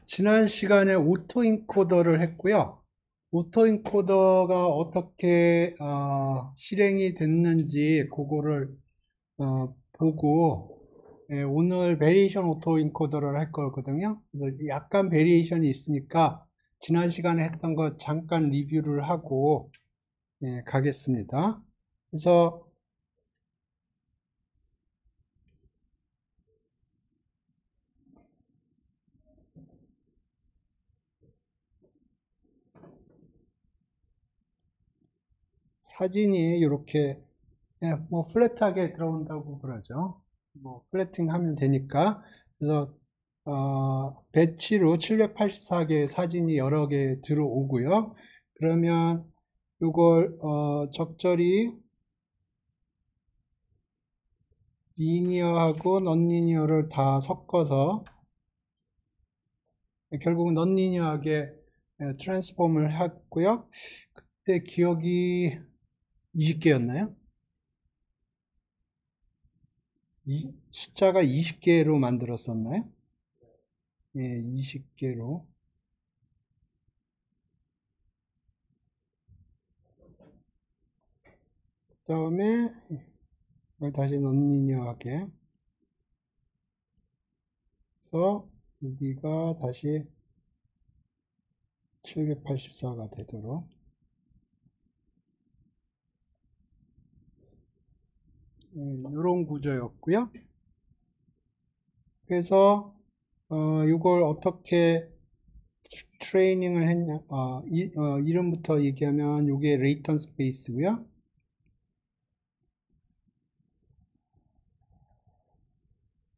지난 시간에 오토인코더를 했고요. 오토인코더가 어떻게 실행이 됐는지 그거를 보고 오늘 베리에이션 오토인코더를 할 거거든요. 그래서 약간 베리에이션이 있으니까 지난 시간에 했던 거 잠깐 리뷰를 하고 가겠습니다. 그래서 사진이 이렇게 뭐 플랫하게 들어온다고 그러죠. 뭐 플래팅 하면 되니까. 그래서 배치로 784개의 사진이 여러 개 들어오고요. 그러면 이걸 적절히 리니어하고 넌리니어를 다 섞어서 결국은 넌리니어하게 트랜스폼을 했고요. 그때 기억이 20개였나요? 숫자가 20개로 만들었었나요? 예, 20개로. 그 다음에 이걸 다시 넌리니어하게 해서 여기가 다시 784가 되도록 이런 구조였고요. 그래서 이걸 어떻게 트레이닝을 했냐, 이름부터 얘기하면 이게 레이턴 스페이스고요.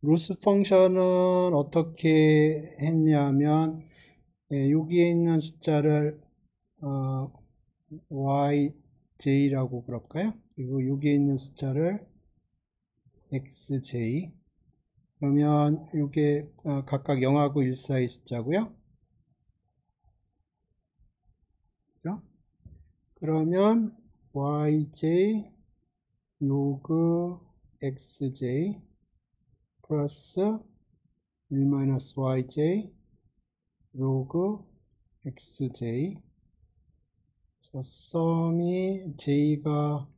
로스 펑션은 어떻게 했냐면 여기에 있는 숫자를 yj라고 그럴까요? 그리고 여기에 있는 숫자를 xj. 그러면 이게 각각 0하고 1 사이 숫자고요. 그죠? 그러면 yj 로그 xj 플러스 1-yj 로그 xj. 그래서 썸이 j가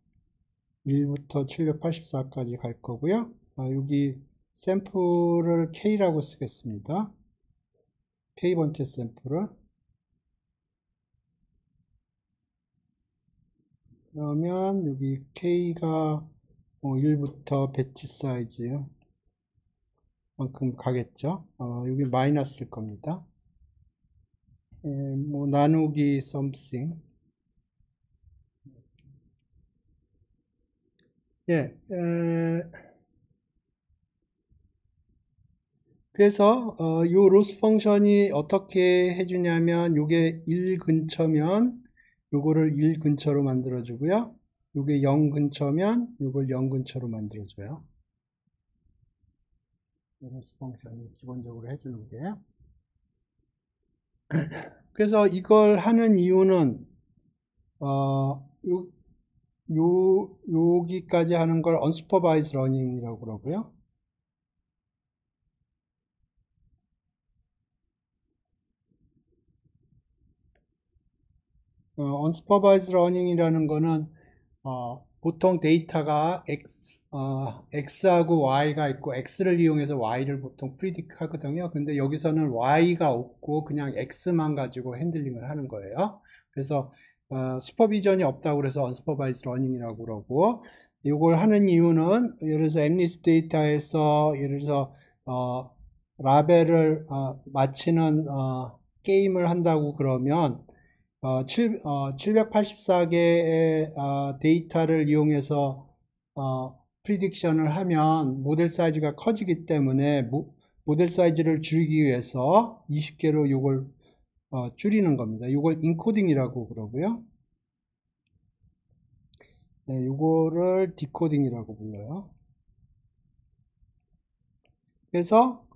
1부터 784까지 갈 거고요. 여기 샘플을 k라고 쓰겠습니다. k번째 샘플을. 그러면 여기 k가 1부터 배치 사이즈 만큼 가겠죠. 여기 마이너스일 겁니다. 뭐 나누기 something. 예, 그래서 요 로스 펑션이 어떻게 해주냐면 요게 1 근처면 요거를 1 근처로 만들어 주고요. 요게 0 근처면 요걸 0 근처로 만들어 줘요. 로스 펑션이 기본적으로 해주는 게. 그래서 이걸 하는 이유는 여기까지 하는 걸 unsupervised learning이라고 그러고요. unsupervised learning이라는 거는 보통 데이터가 X하고 Y가 있고 X를 이용해서 Y를 보통 프리딕 하거든요. 근데 여기서는 Y가 없고 그냥 X만 가지고 핸들링을 하는 거예요. 그래서 슈퍼비전이 없다고 그래서 unsupervised learning이라고 그러고, 이걸 하는 이유는 예를 들어서 엠리스 데이터에서 예를 들어서 라벨을 맞히는 게임을 한다고 그러면 784개의 데이터를 이용해서 프리딕션을 하면 모델 사이즈가 커지기 때문에 모델 사이즈를 줄이기 위해서 20개로 이걸 줄이는 겁니다. 이걸 인코딩이라고 그러고요. 네, 이거를 디코딩이라고 불러요. 그래서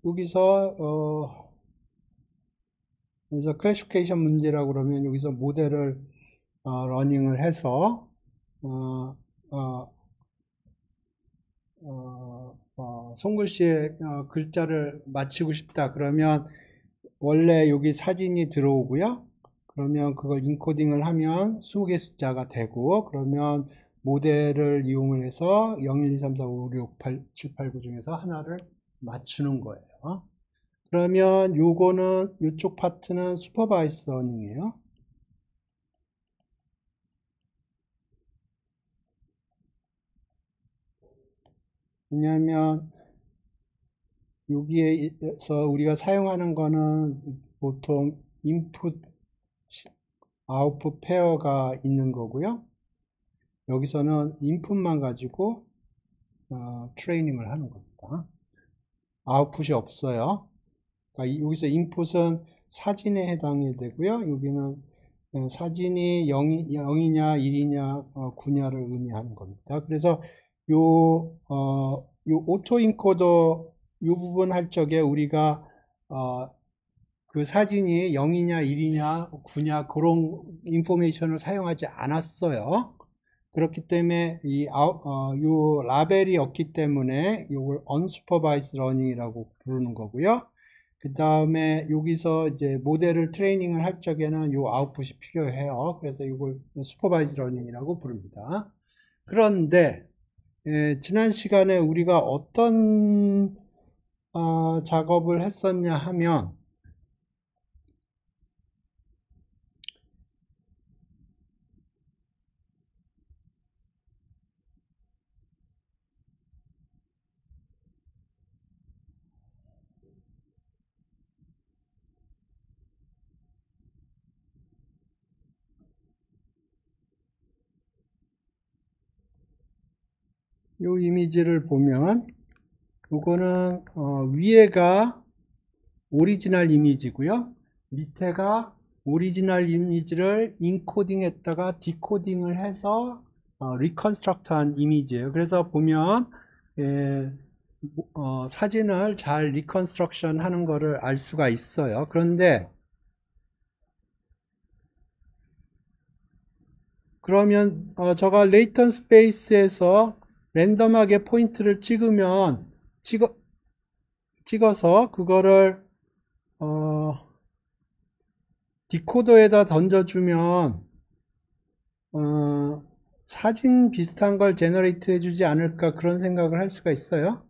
여기서 클래시피케이션 문제라고 그러면 여기서 모델을 러닝을 해서 손글씨에 글자를 맞추고 싶다. 그러면 원래 여기 사진이 들어오고요. 그러면 그걸 인코딩을 하면 20개 숫자가 되고, 그러면 모델을 이용을 해서 0, 1, 2, 3, 4, 5, 6, 7, 8, 9 중에서 하나를 맞추는 거예요. 그러면 요거는, 요쪽 파트는 슈퍼바이스 러닝이에요. 왜냐하면 여기에서 우리가 사용하는 거는 보통 인풋, 아웃풋 페어가 있는 거고요. 여기서는 인풋만 가지고 트레이닝을 하는 겁니다. 아웃풋이 없어요. 그러니까 여기서 인풋은 사진에 해당이 되고요. 여기는 사진이 0이냐 1이냐 9냐를 의미하는 겁니다. 그래서 요 오토 인코더 요 부분 할 적에 우리가 그 사진이 0이냐 1이냐 9냐 그런 인포메이션을 사용하지 않았어요. 그렇기 때문에 요 라벨이 없기 때문에 이걸 unsupervised learning이라고 부르는 거고요. 그 다음에 여기서 이제 모델을 트레이닝을 할 적에는 요 아웃풋이 필요해요. 그래서 이걸 supervised learning이라고 부릅니다. 그런데 지난 시간에 우리가 어떤 작업을 했었냐 하면 이 이미지를 보면 이거는 위에가 오리지널 이미지고요. 밑에가 오리지널 이미지를 인코딩 했다가 디코딩을 해서 리컨스트럭트한 이미지예요. 그래서 보면 사진을 잘 리컨스트럭션 하는 거를 알 수가 있어요. 그런데 그러면 저가 레이턴 스페이스에서 랜덤하게 포인트를 찍어서 그거를 디코더에다 던져주면 사진 비슷한 걸 제너레이트 해주지 않을까 그런 생각을 할 수가 있어요.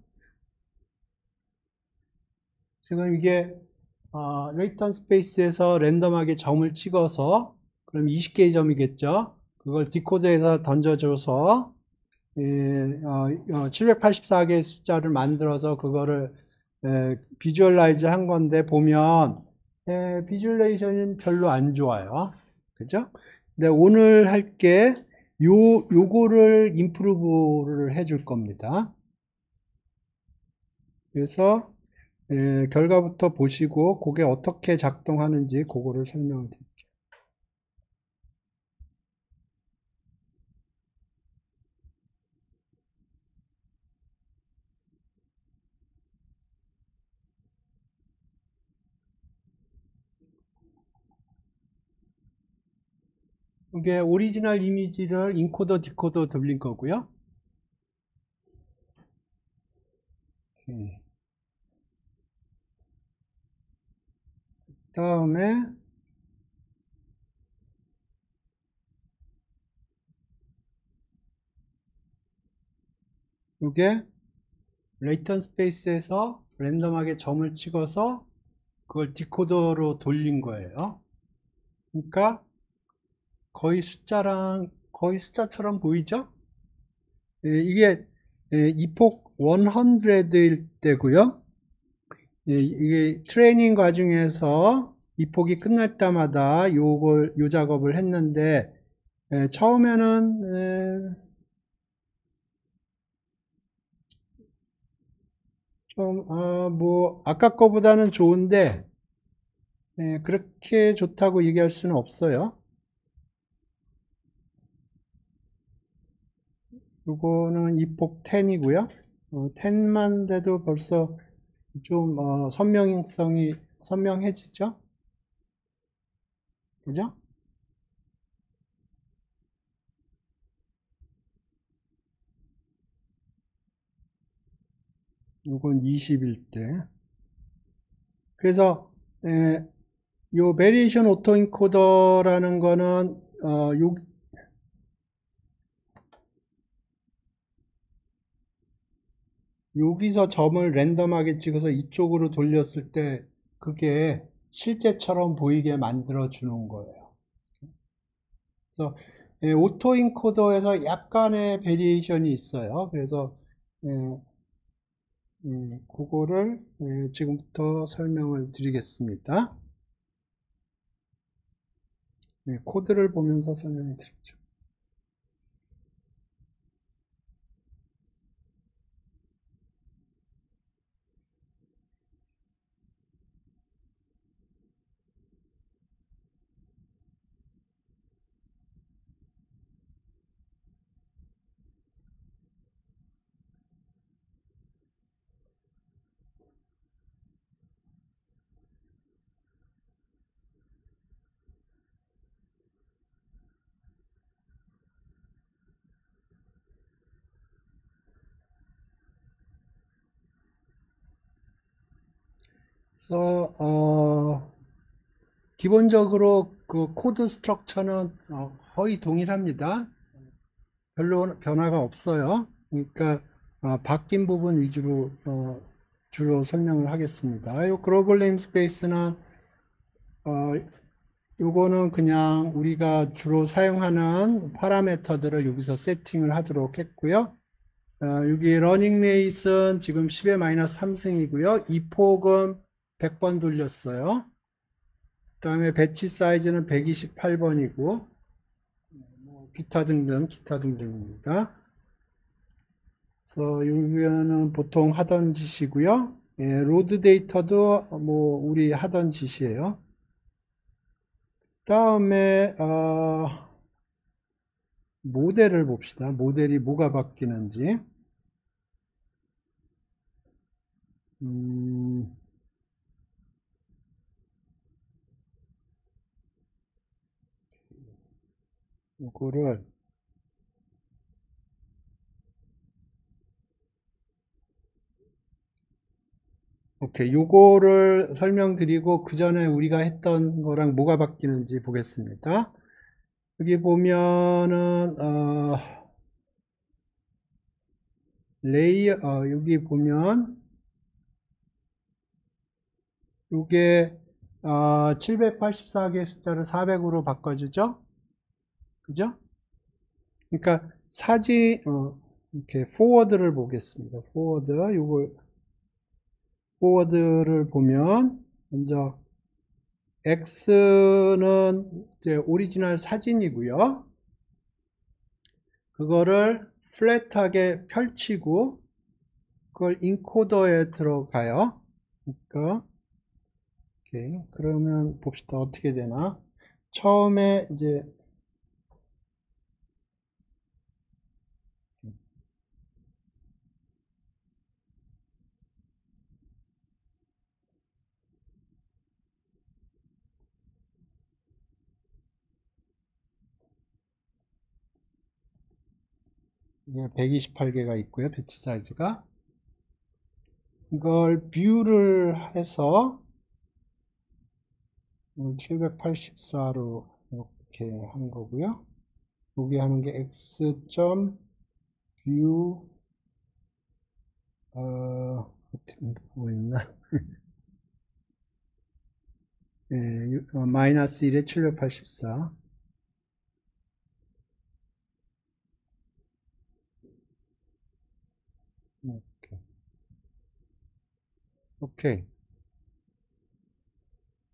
지금 이게 레이턴 스페이스에서 랜덤하게 점을 찍어서 그럼 20개의 점이겠죠. 그걸 디코더에다 던져줘서 784개의 숫자를 만들어서 그거를 비주얼라이즈 한 건데 보면 비주얼레이션은 별로 안 좋아요. 그죠? 근데 오늘 할 게 요거를 임프루브를 해줄 겁니다. 그래서 결과부터 보시고 그게 어떻게 작동하는지 그거를 설명을 드릴게요. 이게 오리지널 이미지를 인코더 디코더 돌린 거고요. 다음에 이게 레이턴 스페이스에서 랜덤하게 점을 찍어서 그걸 디코더로 돌린 거예요. 그러니까 거의 숫자처럼 보이죠? 이게 이폭 100일 때고요. 이게 트레이닝 과정에서 이폭이 끝날 때마다 요 작업을 했는데 처음에는 좀 뭐 아까 거보다는 좋은데 그렇게 좋다고 얘기할 수는 없어요. 요거는 이폭 10이고요. 10만 돼도 벌써 좀 선명해지죠? 그죠? 요건 20일 때. 그래서 요 베리에이션 오토인코더라는 거는 여기서 점을 랜덤하게 찍어서 이쪽으로 돌렸을 때 그게 실제처럼 보이게 만들어 주는 거예요. 그래서 오토인코더에서 약간의 베리에이션이 있어요. 그래서 그거를 지금부터 설명을 드리겠습니다. 코드를 보면서 설명을 드리죠. 그래서 기본적으로 그 코드 스트럭처는 거의 동일합니다. 별로 변화가 없어요. 그러니까 바뀐 부분 위주로 주로 설명을 하겠습니다. 이 글로벌 네임스페이스는 요거는 그냥 우리가 주로 사용하는 파라미터들을 여기서 세팅을 하도록 했고요. 여기 러닝 레이스는 지금 10의 마이너스 3승이고요. 이폭은 100번 돌렸어요. 그 다음에 배치 사이즈는 128번이고 기타 등등입니다. 그래서 여기는 보통 하던 짓이고요. 로드 데이터도 뭐 우리 하던 짓이에요. 다음에 모델을 봅시다. 모델이 뭐가 바뀌는지. 이거를 오케이, 요거를 설명드리고 그 전에 우리가 했던 거랑 뭐가 바뀌는지 보겠습니다. 여기 보면은 레이어 여기 보면 요게 784개의 숫자를 400으로 바꿔주죠. 그죠? 그러니까 사진 이렇게 포워드를 보겠습니다. 포워드를 보면 먼저 X는 이제 오리지널 사진이고요. 그거를 플랫하게 펼치고 그걸 인코더에 들어가요. 그러니까 오케이. 그러면 봅시다. 어떻게 되나? 처음에 이제 128개가 있고요. 배치 사이즈가. 이걸 뷰를 해서 784로 이렇게 한 거고요. 여기 하는 게 x.view 뭐 있나? 마이너스 1에 784. 오케이.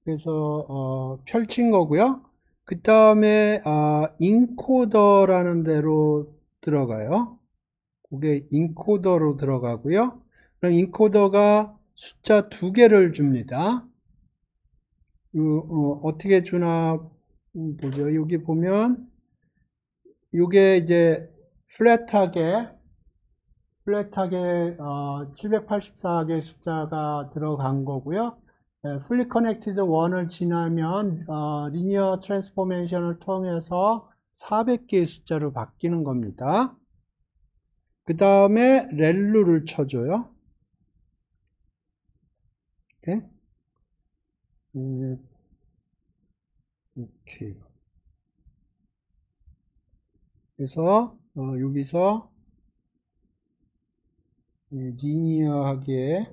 그래서 펼친 거고요. 그 다음에 인코더라는 데로 들어가요. 그게 인코더로 들어가고요. 그럼 인코더가 숫자 2개를 줍니다. 어떻게 주나 보죠. 여기 보면 이게 이제 플랫하게 784개의 숫자가 들어간 거고요. fully connected 1을 지나면 linear transformation을 통해서 400개의 숫자로 바뀌는 겁니다. 그 다음에 렐루를 쳐줘요. 이렇게. 이렇게. 그래서 여기서 리니어하게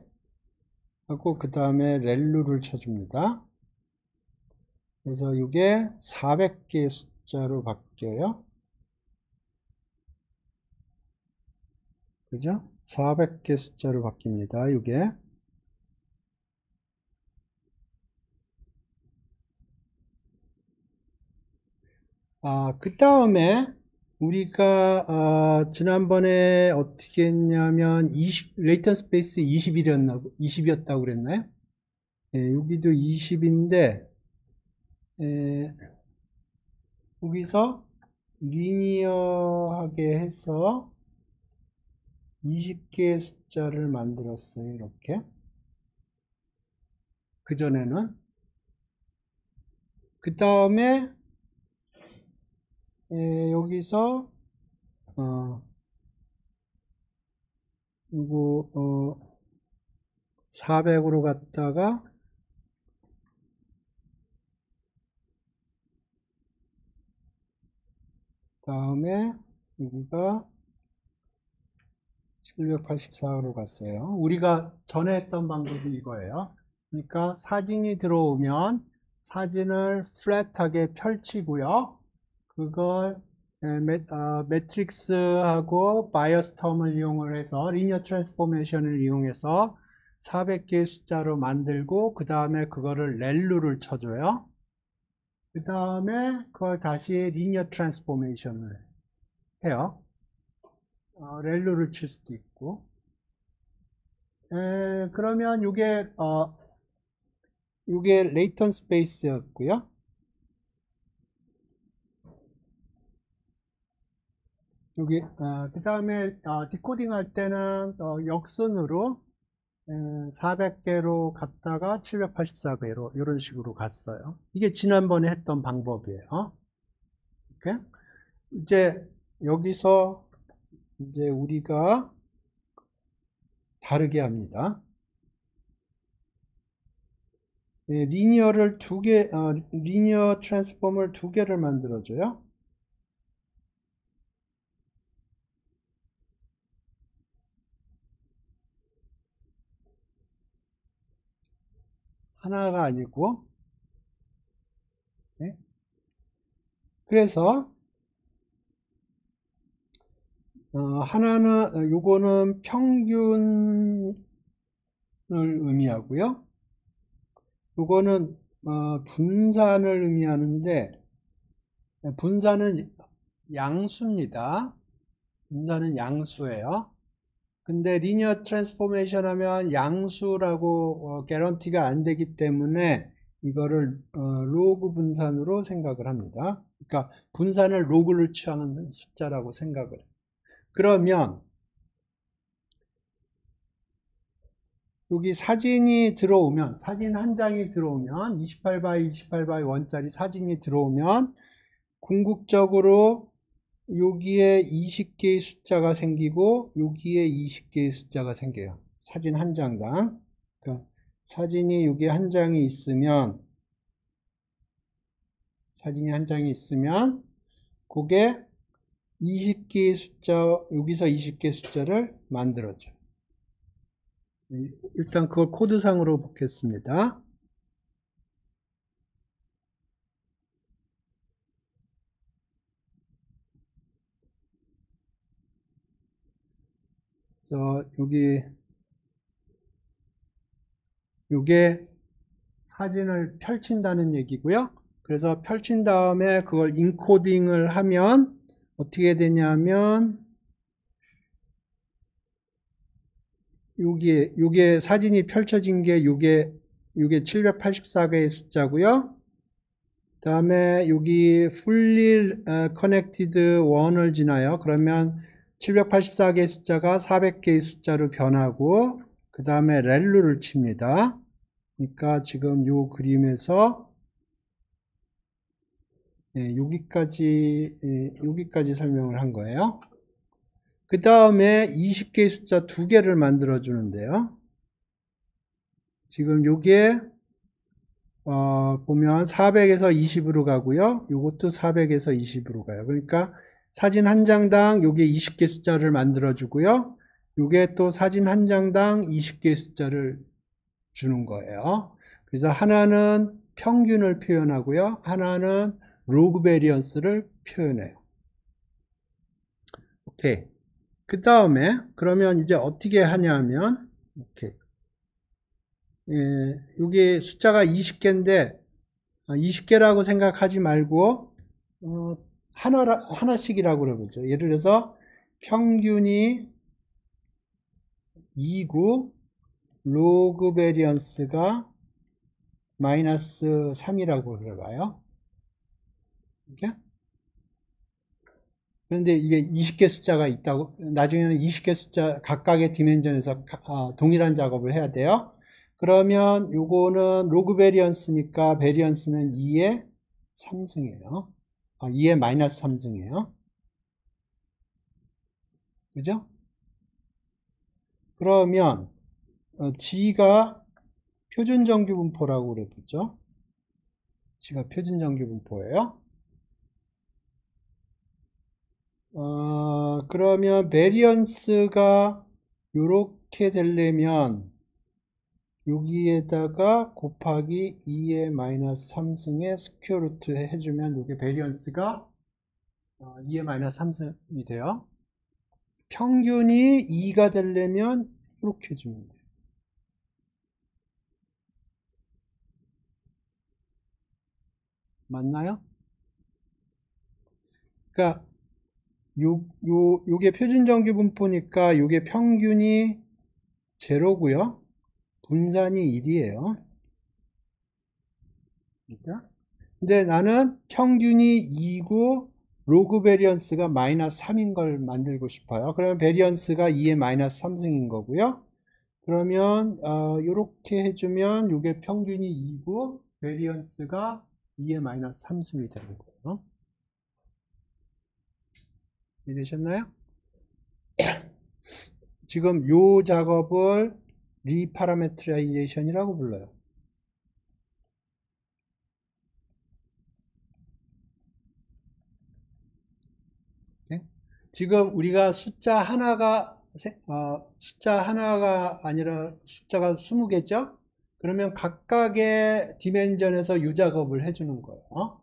하고 그 다음에 렐루를 쳐줍니다. 그래서 이게 400개의 숫자로 바뀌어요. 그죠? 400개 숫자로 바뀝니다. 이게. 그 다음에 우리가 지난번에 어떻게 했냐면 레이턴 스페이스 20이었다고 그랬나요? 여기도 20인데 여기서 리니어하게 해서 20개의 숫자를 만들었어요. 이렇게. 그전에는. 그 다음에 여기서 이거 400으로 갔다가 다음에 여기가 784로 갔어요. 우리가 전에 했던 방법이 이거예요. 그러니까 사진이 들어오면 사진을 플랫하게 펼치고요. 그걸 매트릭스하고 바이어스 텀을 이용을 해서 리니어 트랜스포메이션을 이용해서 400개의 숫자로 만들고 그 다음에 그거를 렐루를 쳐줘요. 그 다음에 그걸 다시 리니어 트랜스포메이션을 해요. 렐루를 칠 수도 있고. 그러면 이게 레이턴 스페이스였고요. 여기 그 다음에 디코딩 할 때는 역순으로 400개로 갔다가 784개로 이런 식으로 갔어요. 이게 지난번에 했던 방법이에요. 이렇게. 이제 여기서 이제 우리가 다르게 합니다. 리니어 트랜스폼을 두 개를 만들어줘요. 하나가 아니고. 네? 그래서 하나는 요거는 평균을 의미하고요. 요거는 분산을 의미하는데 분산은 양수입니다. 분산은 양수예요. 근데 리니어 트랜스포메이션 하면 양수라고 개런티가 안 되기 때문에 이거를 로그 분산으로 생각을 합니다. 그러니까 분산을 로그를 취하는 숫자라고 생각을 해요. 그러면 여기 사진이 들어오면 사진 한 장이 들어오면 28x 28x 원짜리 사진이 들어오면 궁극적으로 여기에 20개의 숫자가 생기고 여기에 20개의 숫자가 생겨요. 사진 한 장당. 그러니까 사진이 여기 한 장이 있으면 그게 20개의 숫자, 여기서 20개의 숫자를 만들어줘요. 일단 그걸 코드상으로 보겠습니다. 그래서 요게 사진을 펼친다는 얘기고요. 그래서 펼친 다음에 그걸 인코딩을 하면 어떻게 되냐면 요게 사진이 펼쳐진 게 요게 784개의 숫자고요. 그 다음에 여기 fully connected 1을 지나요. 그러면 784개의 숫자가 400개의 숫자로 변하고 그 다음에 렐루를 칩니다. 그러니까 지금 요 그림에서 여기까지 설명을 한 거예요. 그 다음에 20개의 숫자 2개를 만들어 주는데요. 지금 요게 보면 400에서 20으로 가고요. 요것도 400에서 20으로 가요. 그러니까 사진 한 장당 요게 20개 숫자를 만들어 주고요. 요게 또 사진 한 장당 20개 숫자를 주는 거예요. 그래서 하나는 평균을 표현하고요. 하나는 로그 베리언스를 표현해요. 오케이. 그 다음에 그러면 이제 어떻게 하냐면 오케이. 예, 여기 숫자가 20개인데 20개라고 생각하지 말고 하나씩이라고 그러죠. 예를 들어서 평균이 2구 로그 베리언스가 마이너스 3이라고 그래봐요. 이렇게? 그런데 이게 20개 숫자가 있다고, 나중에는 20개 숫자 각각의 디멘전에서 동일한 작업을 해야 돼요. 그러면 요거는 로그 베리언스니까 베리언스는 2의 3승이에요. 2의 마이너스 3승이에요. 그죠? 그러면 G가 표준정규분포라고 그랬죠. G가 표준정규분포예요. 그러면 베리언스가 이렇게 되려면 여기에다가 곱하기 2의 마이너스 3승의 스퀘어 루트 해주면 이게 베리언스가 2의 마이너스 3승이 돼요. 평균이 2가 되려면 이렇게 해주면 돼요. 맞나요? 그러니까 요게 표준정규분포니까 요게 평균이 제로고요. 분산이 1이에요. 그러니까 근데 나는 평균이 2고 로그 베리언스가 마이너스 3인 걸 만들고 싶어요. 그러면 베리언스가 2의 마이너스 3승인 거고요. 그러면 이렇게 해주면 이게 평균이 2고 베리언스가 2의 마이너스 3승이 되는 거예요. 이해되셨나요? 지금 요 작업을 리파라메트라이제이션이라고 불러요. 지금 우리가 숫자 하나가 아니라 숫자가 20개죠? 그러면 각각의 디멘전에서 이 작업을 해주는 거예요.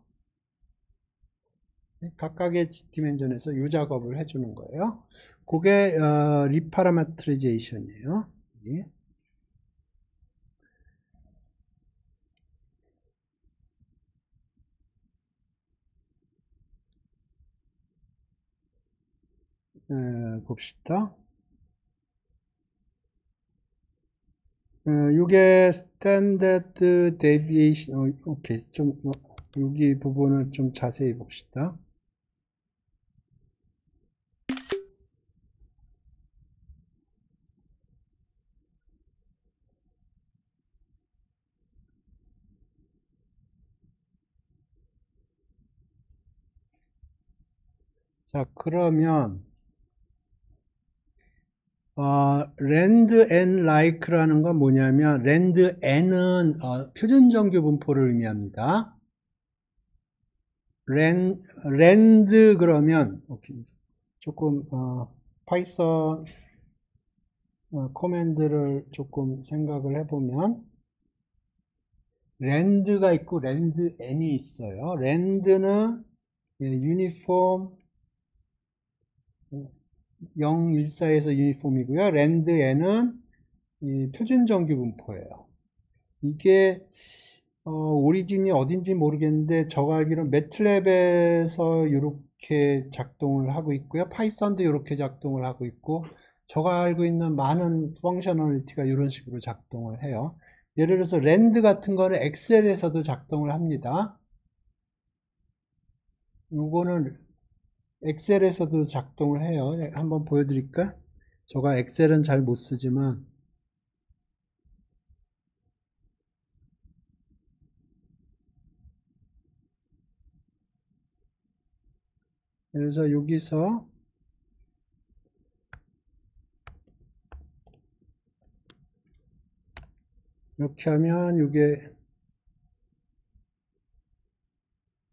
각각의 디멘전에서 이 작업을 해주는 거예요. 그게 리파라메트리제이션이에요. 봅시다. 이게 스탠다드 데비에이션, 오케이. 좀 여기 부분을 좀 자세히 봅시다. 자, 그러면 랜드 앤 라이크라는 건 뭐냐면 랜드 앤은 표준정규 분포를 의미합니다. 랜드 그러면 오케이. 조금 파이썬 코맨드를 조금 생각을 해보면 랜드가 있고 랜드 앤이 있어요. 랜드는 유니폼 014에서 유니폼이고요. 랜드 앤은 표준정규 분포예요. 이게 오리진이 어딘지 모르겠는데 제가 알기로는 매트랩에서 이렇게 작동을 하고 있고요. 파이썬도 이렇게 작동을 하고 있고 제가 알고 있는 많은 펑셔널리티가 이런 식으로 작동을 해요. 예를 들어서 랜드 같은 거는 엑셀에서도 작동을 합니다. 이거는 엑셀에서도 작동을 해요. 한번 보여드릴까? 제가 엑셀은 잘 못 쓰지만 그래서 여기서 이렇게 하면 이게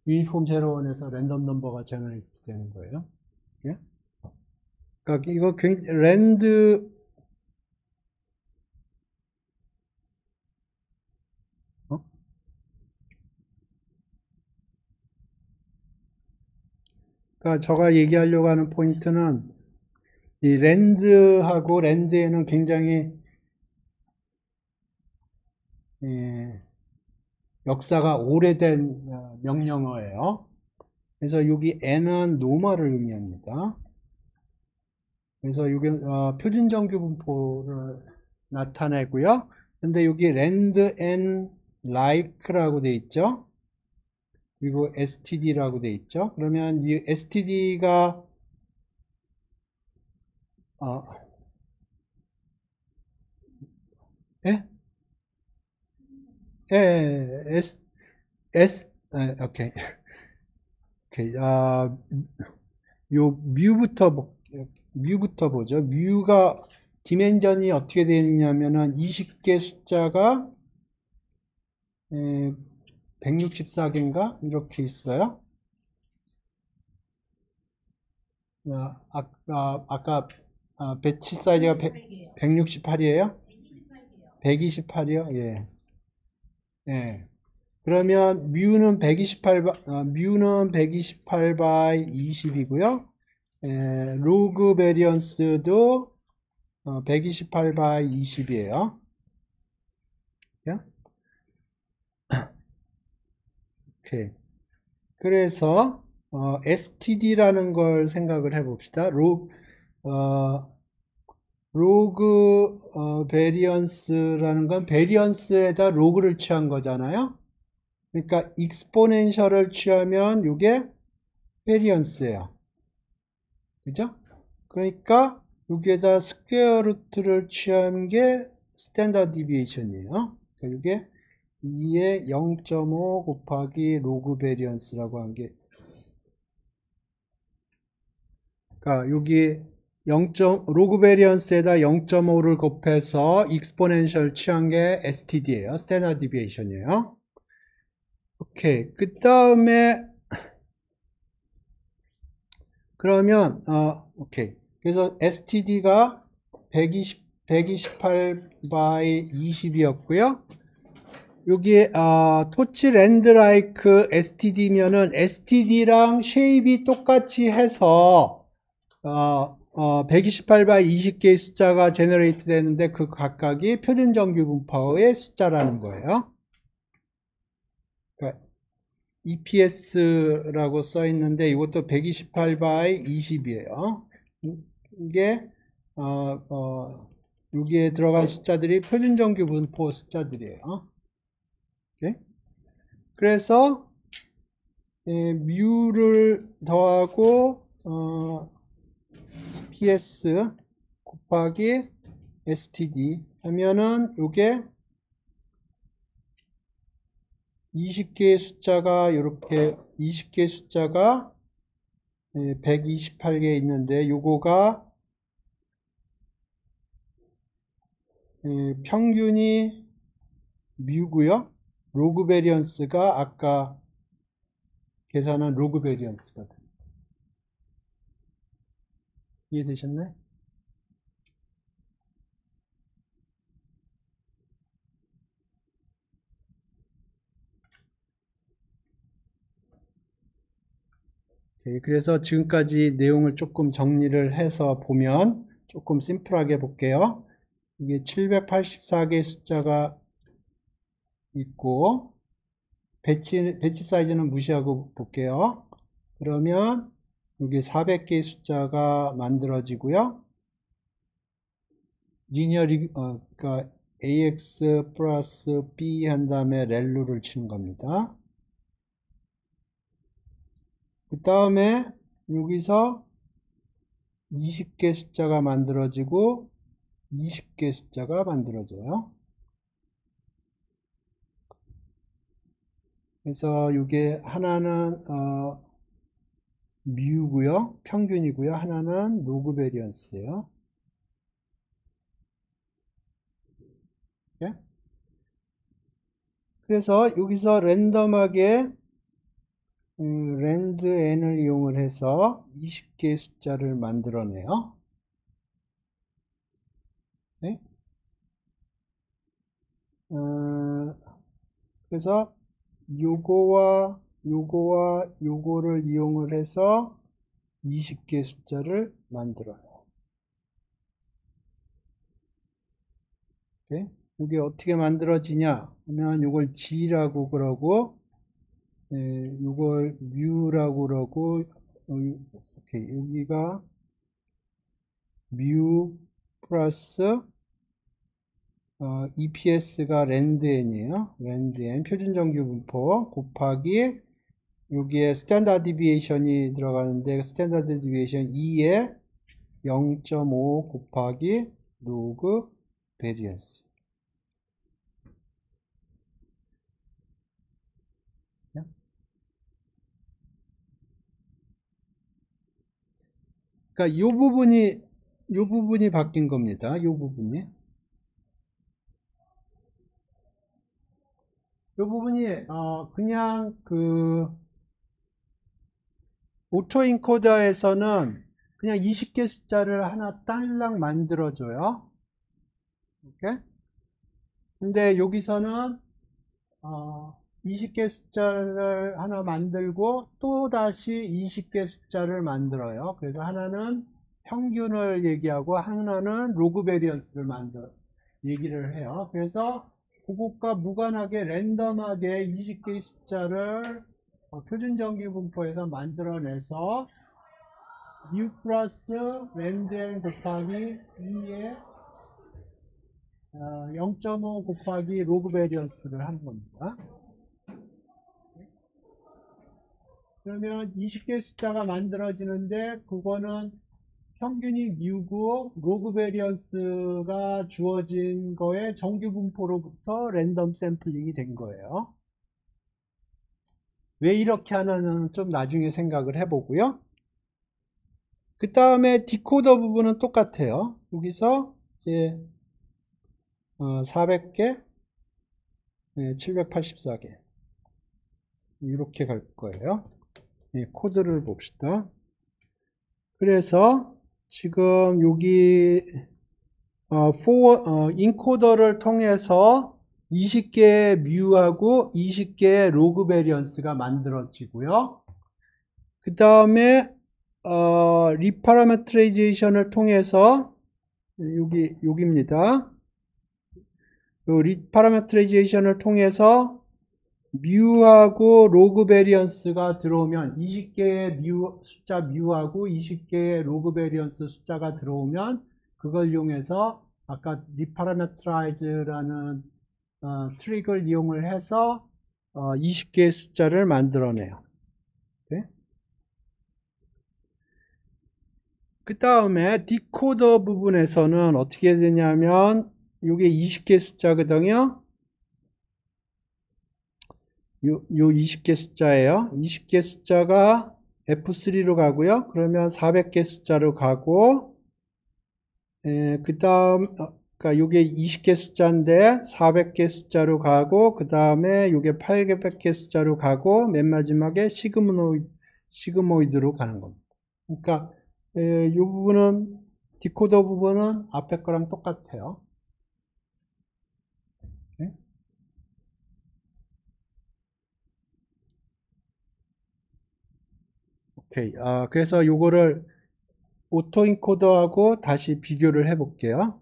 유니폼 제로원에서 랜덤 넘버가 제너레이트 되는 거예요. 예? 그러니까 이거 굉장히 랜드 어? 그러니까 제가 얘기하려고 하는 포인트는 이 랜드하고 랜드에는 굉장히 예, 역사가 오래된 명령어예요. 그래서 여기 n은 노멀을 의미합니다. 그래서 이게 표준 정규 분포를 나타내고요. 근데 여기 land and like라고 돼 있죠. 그리고 std라고 돼 있죠. 그러면 이 std가 예? 예, 오케이. 오케이. 요 뮤부터 보죠. 뮤가 디멘전이 어떻게 되느냐면은 20개 숫자가 164개인가 이렇게 있어요. 아까 배치 사이즈가 168이에요? 128이요? 예. 예. 그러면 뮤는 128 바이 20이고요. 로그 베리언스도 128 바이 20이에요. 오케이. 그래서 std라는 걸 생각을 해봅시다. 로그 베리언스라는 건 베리언스에다 로그를 취한 거잖아요. 그러니까 익스포넨셜을 취하면 이게 베리언스예요. 그죠? 그러니까 여기에다 스퀘어 루트를 취한 게 스탠다드 디비에이션이에요. 그러니까 이게 2의 0.5 곱하기 로그 베리언스라고 한 게, 그러니까 여기 로그 베리언스에다 0.5를 곱해서 익스포넨셜 취한 게 STD예요. 스탠다드 디비에이션이에요. 오케이. 그 다음에 그러면 오케이. 그래서 STD가 128 바이 20이었고요. 여기 토치 랜드라이크 STD면은 STD랑 쉐입이 똑같이 해서 128 바이 20개의 숫자가 제너레이트 되는데 그 각각이 표준 정규 분포의 숫자라는 거예요. 그러니까 EPS라고 써 있는데 이것도 128 바이 20이에요. 이게 여기에 들어간 숫자들이 표준 정규 분포 숫자들이에요. 오케이? 그래서 뮤를 더하고 PS 곱하기 STD 하면은 요게 20개의 숫자가 이렇게 20개의 숫자가 128개 있는데 요거가 평균이 뮤고요. 로그 베리언스가 아까 계산한 로그 베리언스가 이해되셨나요? 그래서 지금까지 내용을 조금 정리를 해서 보면 조금 심플하게 볼게요. 이게 784개의 숫자가 있고 배치 사이즈는 무시하고 볼게요. 그러면 여기 400개의 숫자가 만들어지고요. 그러니까 AX 플러스 B 한 다음에 렐루를 치는 겁니다. 그 다음에 여기서 20개 숫자가 만들어지고 20개 숫자가 만들어져요. 그래서 이게 하나는 뮤고요. 평균이고요. 하나는 로그 베리언스예요. 예? 그래서 여기서 랜덤하게 randn을 이용을 해서 20개의 숫자를 만들어내요. 네? 그래서 요거와 요거를 이용을 해서 20개의 숫자를 만들어요. 네? 이게 어떻게 만들어지냐 하면 요걸 G라고 그러고 요걸 뮤라고 그러고 오케이. 여기가 뮤 플러스 EPS가 랜드n이에요. 랜드n 표준정규분포 곱하기 여기에 스탠다드 디비에이션이 들어가는데 스탠다드 디비에이션 2에 0.5 곱하기 로그 베리언스. 그러니까 요 부분이 바뀐 겁니다. 요 부분이. 요 부분이 그냥 그 오토인코더에서는 그냥 20개 숫자를 하나 딸랑 만들어줘요. 이렇게. 근데 여기서는 20개 숫자를 하나 만들고 또 다시 20개 숫자를 만들어요. 그래서 하나는 평균을 얘기하고 하나는 로그 베리언스를 얘기를 해요. 그래서 그것과 무관하게 랜덤하게 20개의 숫자를 표준정규분포에서 만들어내서 U 플러스 랜드n 곱하기 2에 0.5 곱하기 로그 베리언스를 하는 겁니다. 그러면 20개의 숫자가 만들어지는데 그거는 평균이 U고 로그 베리언스가 주어진 거에 정규분포로부터 랜덤 샘플링이 된 거예요. 왜 이렇게 하나는 좀 나중에 생각을 해보고요. 그 다음에 디코더 부분은 똑같아요. 여기서 이제 400개, 784개 이렇게 갈 거예요. 코드를 봅시다. 그래서 지금 여기 인코더를 통해서 20개의 뮤하고 20개의 로그 베리언스가 만들어지고요. 그 다음에 리파라메트라이제이션을 통해서 여기입니다. 리파라메트라이제이션을 통해서 뮤하고 로그 베리언스가 들어오면 20개의 숫자 뮤하고 20개의 로그 베리언스 숫자가 들어오면 그걸 이용해서 아까 리파라메트라이즈라는 트릭을 이용을 해서 20개의 숫자를 만들어내요. 네? 그 다음에 디코더 부분에서는 어떻게 되냐면 이게 20개 숫자거든요. 요 20개 숫자예요. 20개 숫자가 F3로 가고요. 그러면 400개 숫자로 가고, 그 다음, 그러니까 요게 20개 숫자인데 400개 숫자로 가고, 그 다음에 요게 800개 숫자로 가고, 맨 마지막에 시그모이드로 가는 겁니다. 그러니까, 요 부분은, 디코더 부분은 앞에 거랑 똑같아요. 오케이. 그래서 요거를 오토인코더하고 다시 비교를 해 볼게요.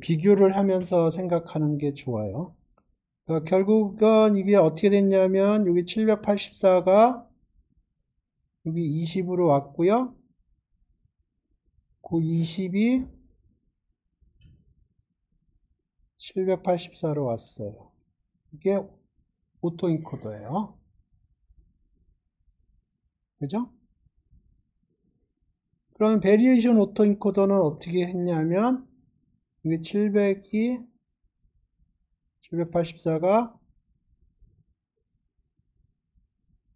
비교를 하면서 생각하는 게 좋아요. 그러니까 결국은 이게 어떻게 됐냐면 여기 784가 여기 20으로 왔고요. 그 20이 784로 왔어요. 이게 오토인코더예요. 그죠? 그럼 베리에이션 오토인코더는 어떻게 했냐면 이게 784가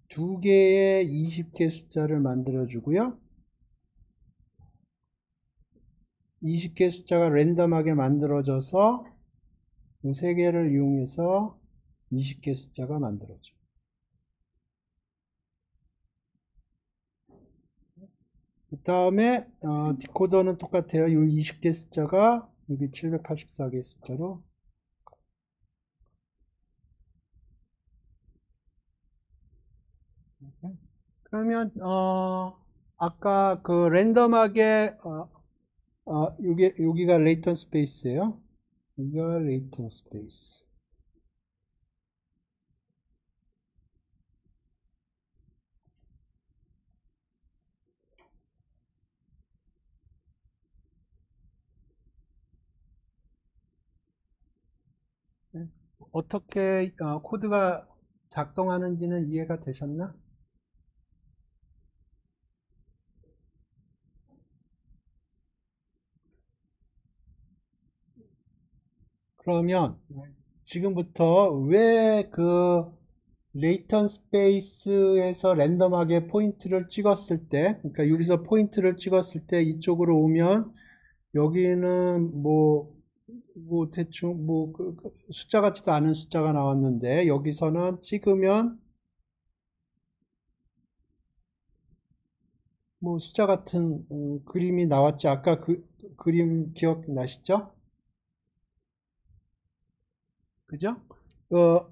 두 개의 20개 숫자를 만들어 주고요. 20개 숫자가 랜덤하게 만들어져서 이 세 개를 이용해서 20개 숫자가 만들어져. 그 다음에 디코더는 똑같아요. 이 20개 숫자가 여기 784개 숫자로. 그러면 아까 그 랜덤하게 여기가 레이턴 스페이스예요. 여기가 레이턴 스페이스. 어떻게 코드가 작동하는지는 이해가 되셨나? 그러면 지금부터 왜 그 레이턴 스페이스에서 랜덤하게 포인트를 찍었을 때, 그러니까 여기서 포인트를 찍었을 때 이쪽으로 오면 여기는 뭐 대충 그 숫자 같지도 않은 숫자가 나왔는데 여기서는 찍으면 뭐 숫자 같은 그림이 나왔지. 아까 그 그림 기억나시죠? 그죠?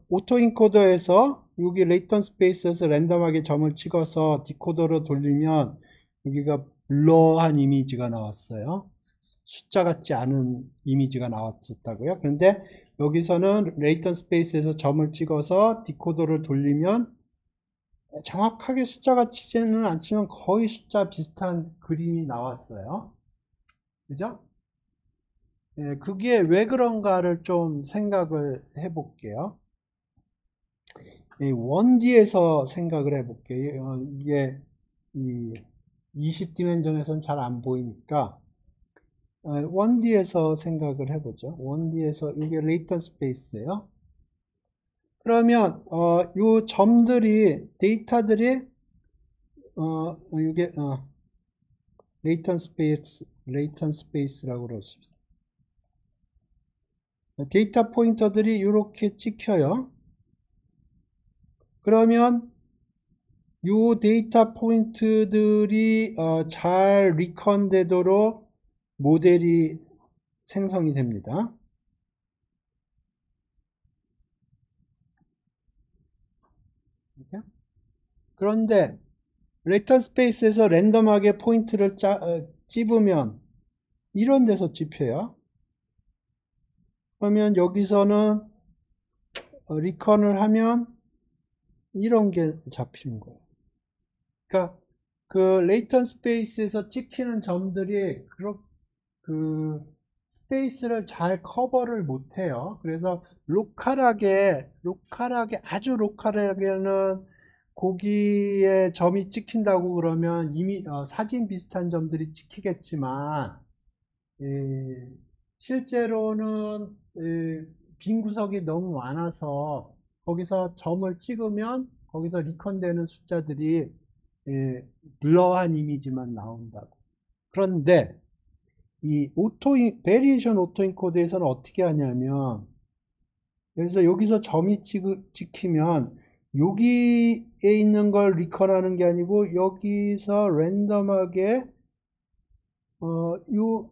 오토 인코더에서 여기 레이턴 스페이스에서 랜덤하게 점을 찍어서 디코더로 돌리면 여기가 블러한 이미지가 나왔어요. 숫자 같지 않은 이미지가 나왔었다고요. 그런데 여기서는 레이턴 스페이스에서 점을 찍어서 디코더를 돌리면 정확하게 숫자 같지는 않지만 거의 숫자 비슷한 그림이 나왔어요. 그죠? 예, 그게 왜 그런가를 좀 생각을 해볼게요. 1D에서 생각을 해볼게요. 이게 이 20디멘전에서는 잘 안 보이니까 1D에서 생각을 해보죠. 1D에서 이게 레이턴 스페이스예요. 그러면 요 점들이 데이터들이 이게 레이턴 스페이스라고 그러십니다. 데이터 포인터들이 이렇게 찍혀요. 그러면 이 데이터 포인트들이 잘 리컨 되도록 모델이 생성이 됩니다. 그런데 레이턴 스페이스에서 랜덤하게 포인트를 찝으면 이런 데서 찝혀요. 그러면 여기서는 리컨을 하면 이런 게 잡히는 거예요. 그러니까 그 레이턴 스페이스에서 찍히는 점들이 그 스페이스를 잘 커버를 못해요. 그래서 아주 로컬하게는 거기에 점이 찍힌다고 그러면 이미 사진 비슷한 점들이 찍히겠지만 실제로는 빈 구석이 너무 많아서 거기서 점을 찍으면 거기서 리컨되는 숫자들이 블러한 이미지만 나온다고. 그런데 이 베리에이션 오토인코드에서는 어떻게 하냐면, 그래서 여기서 점이 찍히면 여기에 있는 걸 리컨하는 게 아니고 여기서 랜덤하게 요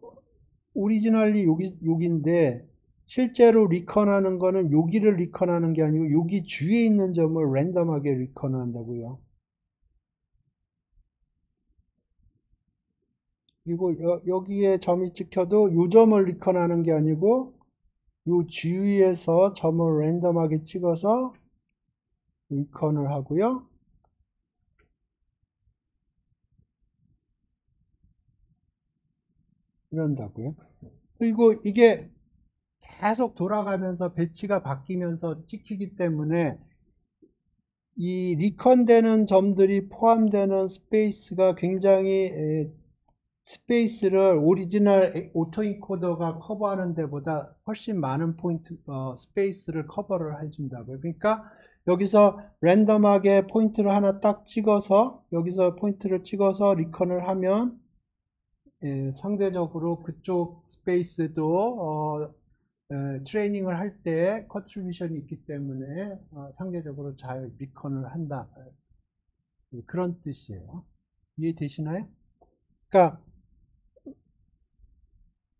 오리지널리 여기인데 실제로 리컨하는 거는 여기를 리컨하는 게 아니고 여기 주위에 있는 점을 랜덤하게 리컨한다고요. 그리고 여기에 점이 찍혀도 이 점을 리컨하는 게 아니고 이 주위에서 점을 랜덤하게 찍어서 리컨을 하고요. 이런다고요. 그리고 이게 계속 돌아가면서 배치가 바뀌면서 찍히기 때문에 이 리컨되는 점들이 포함되는 스페이스가 굉장히 스페이스를 오리지널 오토인코더가 커버하는 데보다 훨씬 많은 포인트 스페이스를 커버를 해준다고요. 그러니까 여기서 랜덤하게 포인트를 하나 딱 찍어서 여기서 포인트를 찍어서 리컨을 하면 상대적으로 그쪽 스페이스도 트레이닝을 할 때 컨트리뷰션이 있기 때문에 상대적으로 잘 리컨을 한다. 그런 뜻이에요. 이해되시나요? 그러니까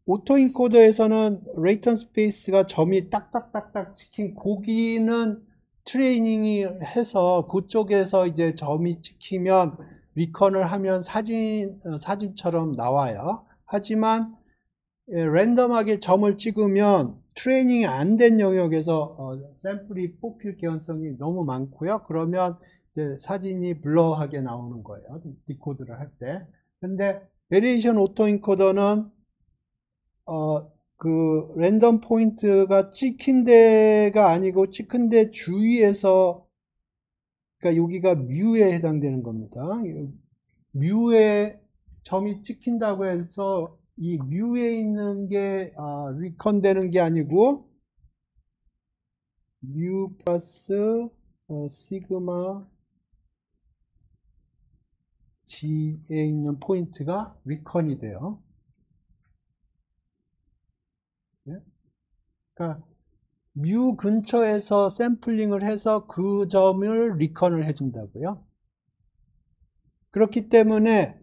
오토인코더에서는 레이턴 스페이스가 점이 딱딱딱딱 찍힌 거기는 트레이닝이 해서 그쪽에서 이제 점이 찍히면 리컨을 하면 사진처럼 나와요. 하지만 랜덤하게 점을 찍으면 트레이닝이 안 된 영역에서 샘플이 뽑힐 개연성이 너무 많고요. 그러면 이제 사진이 블러하게 나오는 거예요. 디코드를 할 때. 근데 베리에이션 오토인코더는 그 랜덤 포인트가 찍힌 데가 아니고 찍힌 데 주위에서, 그러니까 여기가 뮤에 해당되는 겁니다. 뮤에 점이 찍힌다고 해서 이 뮤에 있는 게 리컨 되는 게 아니고 뮤 플러스 시그마 G에 있는 포인트가 리컨이 돼요. 그러니까 뮤 근처에서 샘플링을 해서 그 점을 리컨을 해준다고요. 그렇기 때문에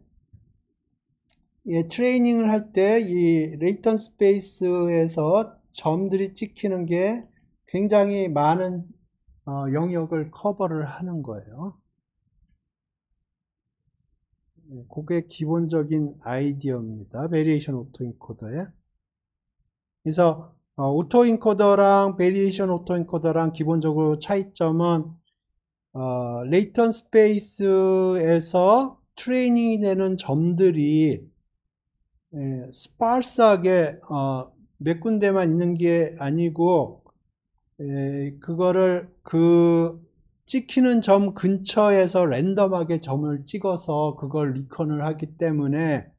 트레이닝을 할 때 이 레이턴 스페이스에서 점들이 찍히는 게 굉장히 많은 영역을 커버를 하는 거예요. 그게 기본적인 아이디어입니다. 베리에이션 오토인코더에. 그래서 오토인코더랑 베리에이션 오토인코더랑 기본적으로 차이점은 레이턴 스페이스에서 트레이닝이 되는 점들이 스파스하게 몇 군데만 있는 게 아니고 그거를 그 찍히는 점 근처에서 랜덤하게 점을 찍어서 그걸 리컨을 하기 때문에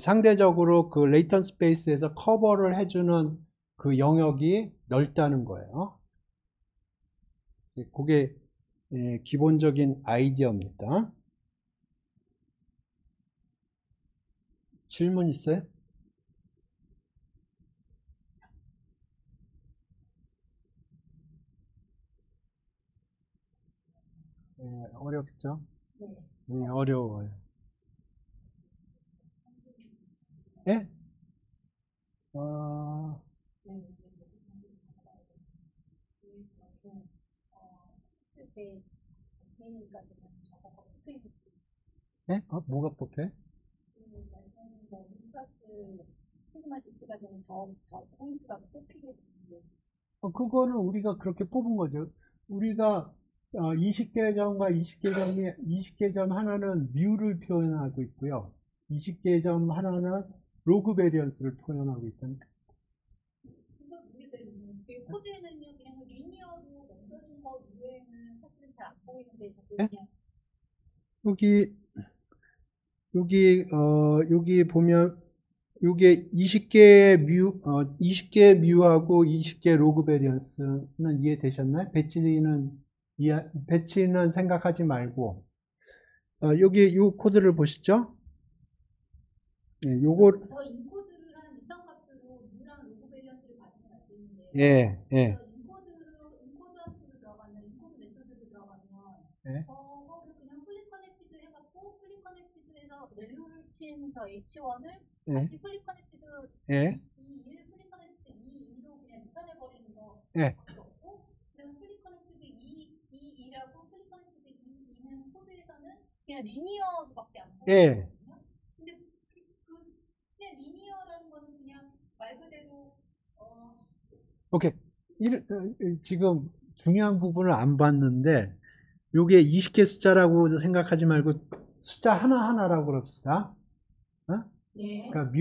상대적으로 그 레이턴 스페이스에서 커버를 해주는 그 영역이 넓다는 거예요. 그게 기본적인 아이디어입니다. 질문 있어요? 어렵죠? 네, 어려워요. 예? 네? 뭐가 뽑혀? 그거는 우리가 그렇게 뽑은 거죠. 우리가 20개 점과 20개 점 하나는 뮤를 표현하고 있고요. 20개 점 하나는 로그 베리언스를 표현하고 있다니까. 코드에는요, 그냥 리니어로 만드는 거 이외에는 사실은 잘 안 보이는데, 저도 네? 그냥. 여기 보면, 요게 20개의 뮤하고 20개의 로그 베리언스는 이해되셨나요? 배치는 생각하지 말고, 여기 요 코드를 보시죠? 네, 요거, 저 인코드를 한 이상 값으로 뮤랑 로그 베리언스를 받으면 안 되는데. 예. 인코드 함수로 들어가면, 인코드 메소드로 들어가면, 예. 저거를 그냥 플립 커넥티드 해갖고, 플립 커넥티드에서 렐로를 친 저 H1을 예. 다시 플립 커넥티드 예. E1, 플립 커넥티드 E2로 그냥 리턴해버리는 거. 예. 없고, 그다음에 플립 커넥티드 E2라고 플립 커넥티드 E2는 코드에서는 그냥 리니어밖에 안 보여요. 예. 근데 그냥 리니어라는 거는 그냥 말 그대로 오케이. 지금 중요한 부분을 안 봤는데, 요게 20개 숫자라고 생각하지 말고 숫자 하나하나라고 그럽시다. 예. 그러니까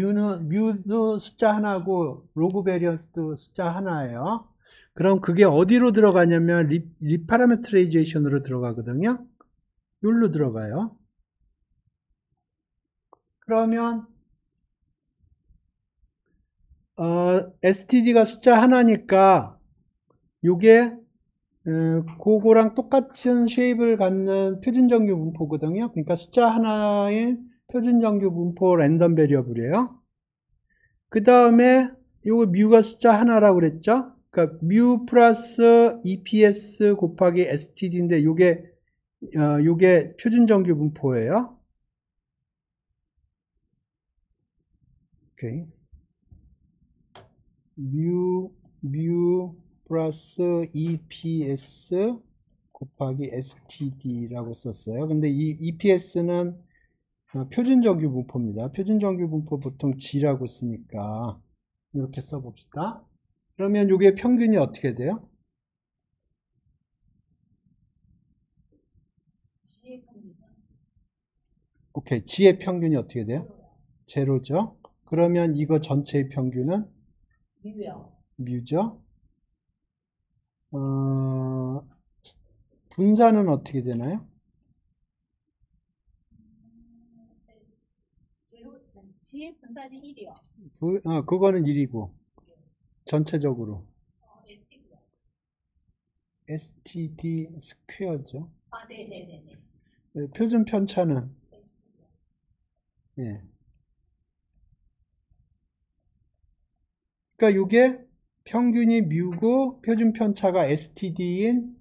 뮤도 숫자 하나고 로그 베리언스도 숫자 하나예요. 그럼 그게 어디로 들어가냐면 리파라메트레이제이션으로 들어가거든요. 여기로 들어가요. 그러면 std가 숫자 하나니까 요게 그거랑 똑같은 쉐입을 갖는 표준정규 분포거든요. 그러니까 숫자 하나의 표준정규 분포 랜덤 베리어블이에요. 그 다음에 요거 뮤가 숫자 하나라고 그랬죠? 그러니까 뮤 플러스 EPS 곱하기 STD인데 요게 표준정규 분포예요. 오케이. 뮤 플러스 EPS 곱하기 STD라고 썼어요. 근데 이 EPS는 표준정규 분포입니다. 표준정규 분포 보통 G라고 쓰니까 이렇게 써봅시다. 그러면 이게 평균이 어떻게 돼요? 오케이. G의 평균이 어떻게 돼요? 제로죠. 그러면 이거 전체의 평균은 뮤죠. 분산은 어떻게 되나요? G의 분산이 1이요. 그거는 1이고 전체적으로 STD 스퀘어죠. 네네네네. 표준 편차는 예. 그러니까 이게 평균이 뮤고 표준 편차가 STD인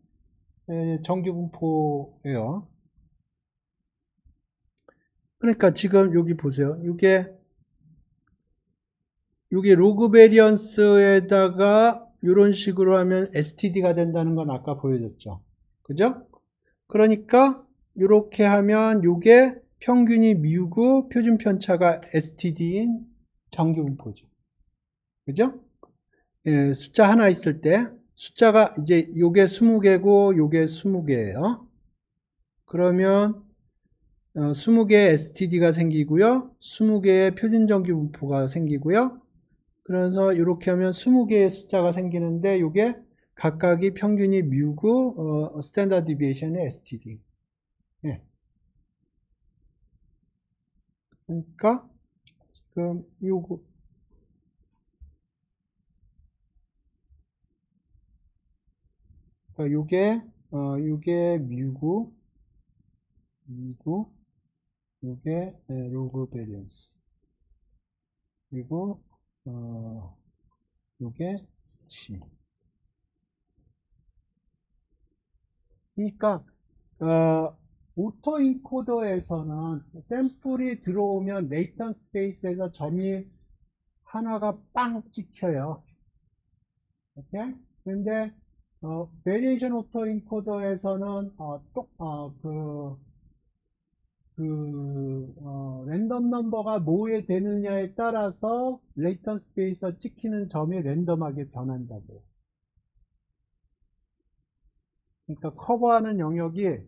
정규 분포예요. 그러니까 지금 여기 보세요. 이게 로그 베리언스에다가 이런 식으로 하면 STD가 된다는 건 아까 보여줬죠. 그죠? 그러니까 이렇게 하면 이게 평균이 뮤고 표준 편차가 STD인 정규 분포죠. 그죠? 예, 숫자 하나 있을 때 숫자가 이제 요게 20개고 요게 20개예요. 그러면 20개의 STD가 생기고요. 20개의 표준정규 분포가 생기고요. 그래서 이렇게 하면 20개의 숫자가 생기는데 이게 각각이 평균이 뮤고 스탠다드 디비에이션의 STD. 예. 그러니까 지금 요게 뮤고 요게 로그 베리언스. 그리고 요게 G. 그러니까 오토 인코더에서는 샘플이 들어오면 레이턴 스페이스에서 점이 하나가 빵 찍혀요. 오케이? 근데 베리에이션 오토 인코더에서는 랜덤 넘버가 뭐에 되느냐에 따라서 레이턴 스페이스에 찍히는 점이 랜덤하게 변한다고요. 그러니까 커버하는 영역이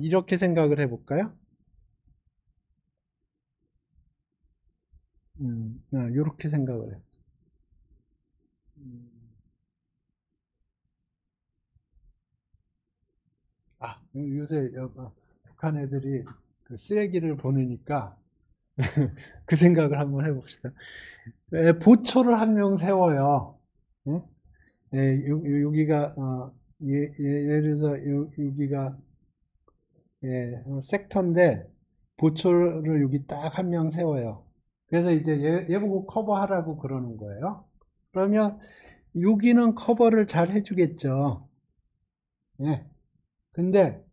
이렇게 생각을 해볼까요? 이렇게 생각을 해요. 요새 북한 애들이 그 쓰레기를 보내니까 그 생각을 한번 해봅시다. 보초를 한 명 세워요. 응? 여기가 예를 들어서 여기가 섹터인데 보초를 여기 딱 한 명 세워요. 그래서 이제 얘 보고 커버하라고 그러는 거예요. 그러면 여기는 커버를 잘 해주겠죠. 예. 근데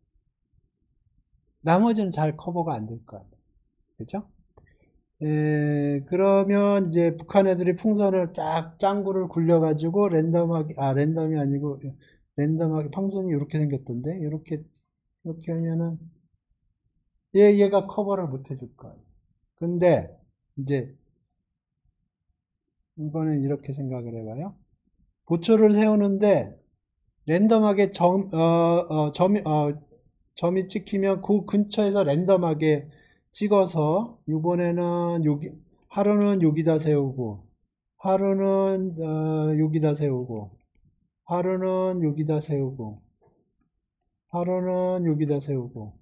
나머지는 잘 커버가 안 될 거예요. 그죠? 그러면 이제 북한 애들이 풍선을 딱 짱구를 굴려가지고 랜덤이 아니고 랜덤하게 풍선이 이렇게 생겼던데 이렇게 하면은 얘가 커버를 못 해줄 거예요. 근데 이제 이번엔 이렇게 생각을 해봐요. 보초를 세우는데 랜덤하게 점이 찍히면 그 근처에서 랜덤하게 찍어서 이번에는 하루는 여기다 세우고 하루는 여기다 세우고 하루는 여기다 세우고 하루는 여기다 세우고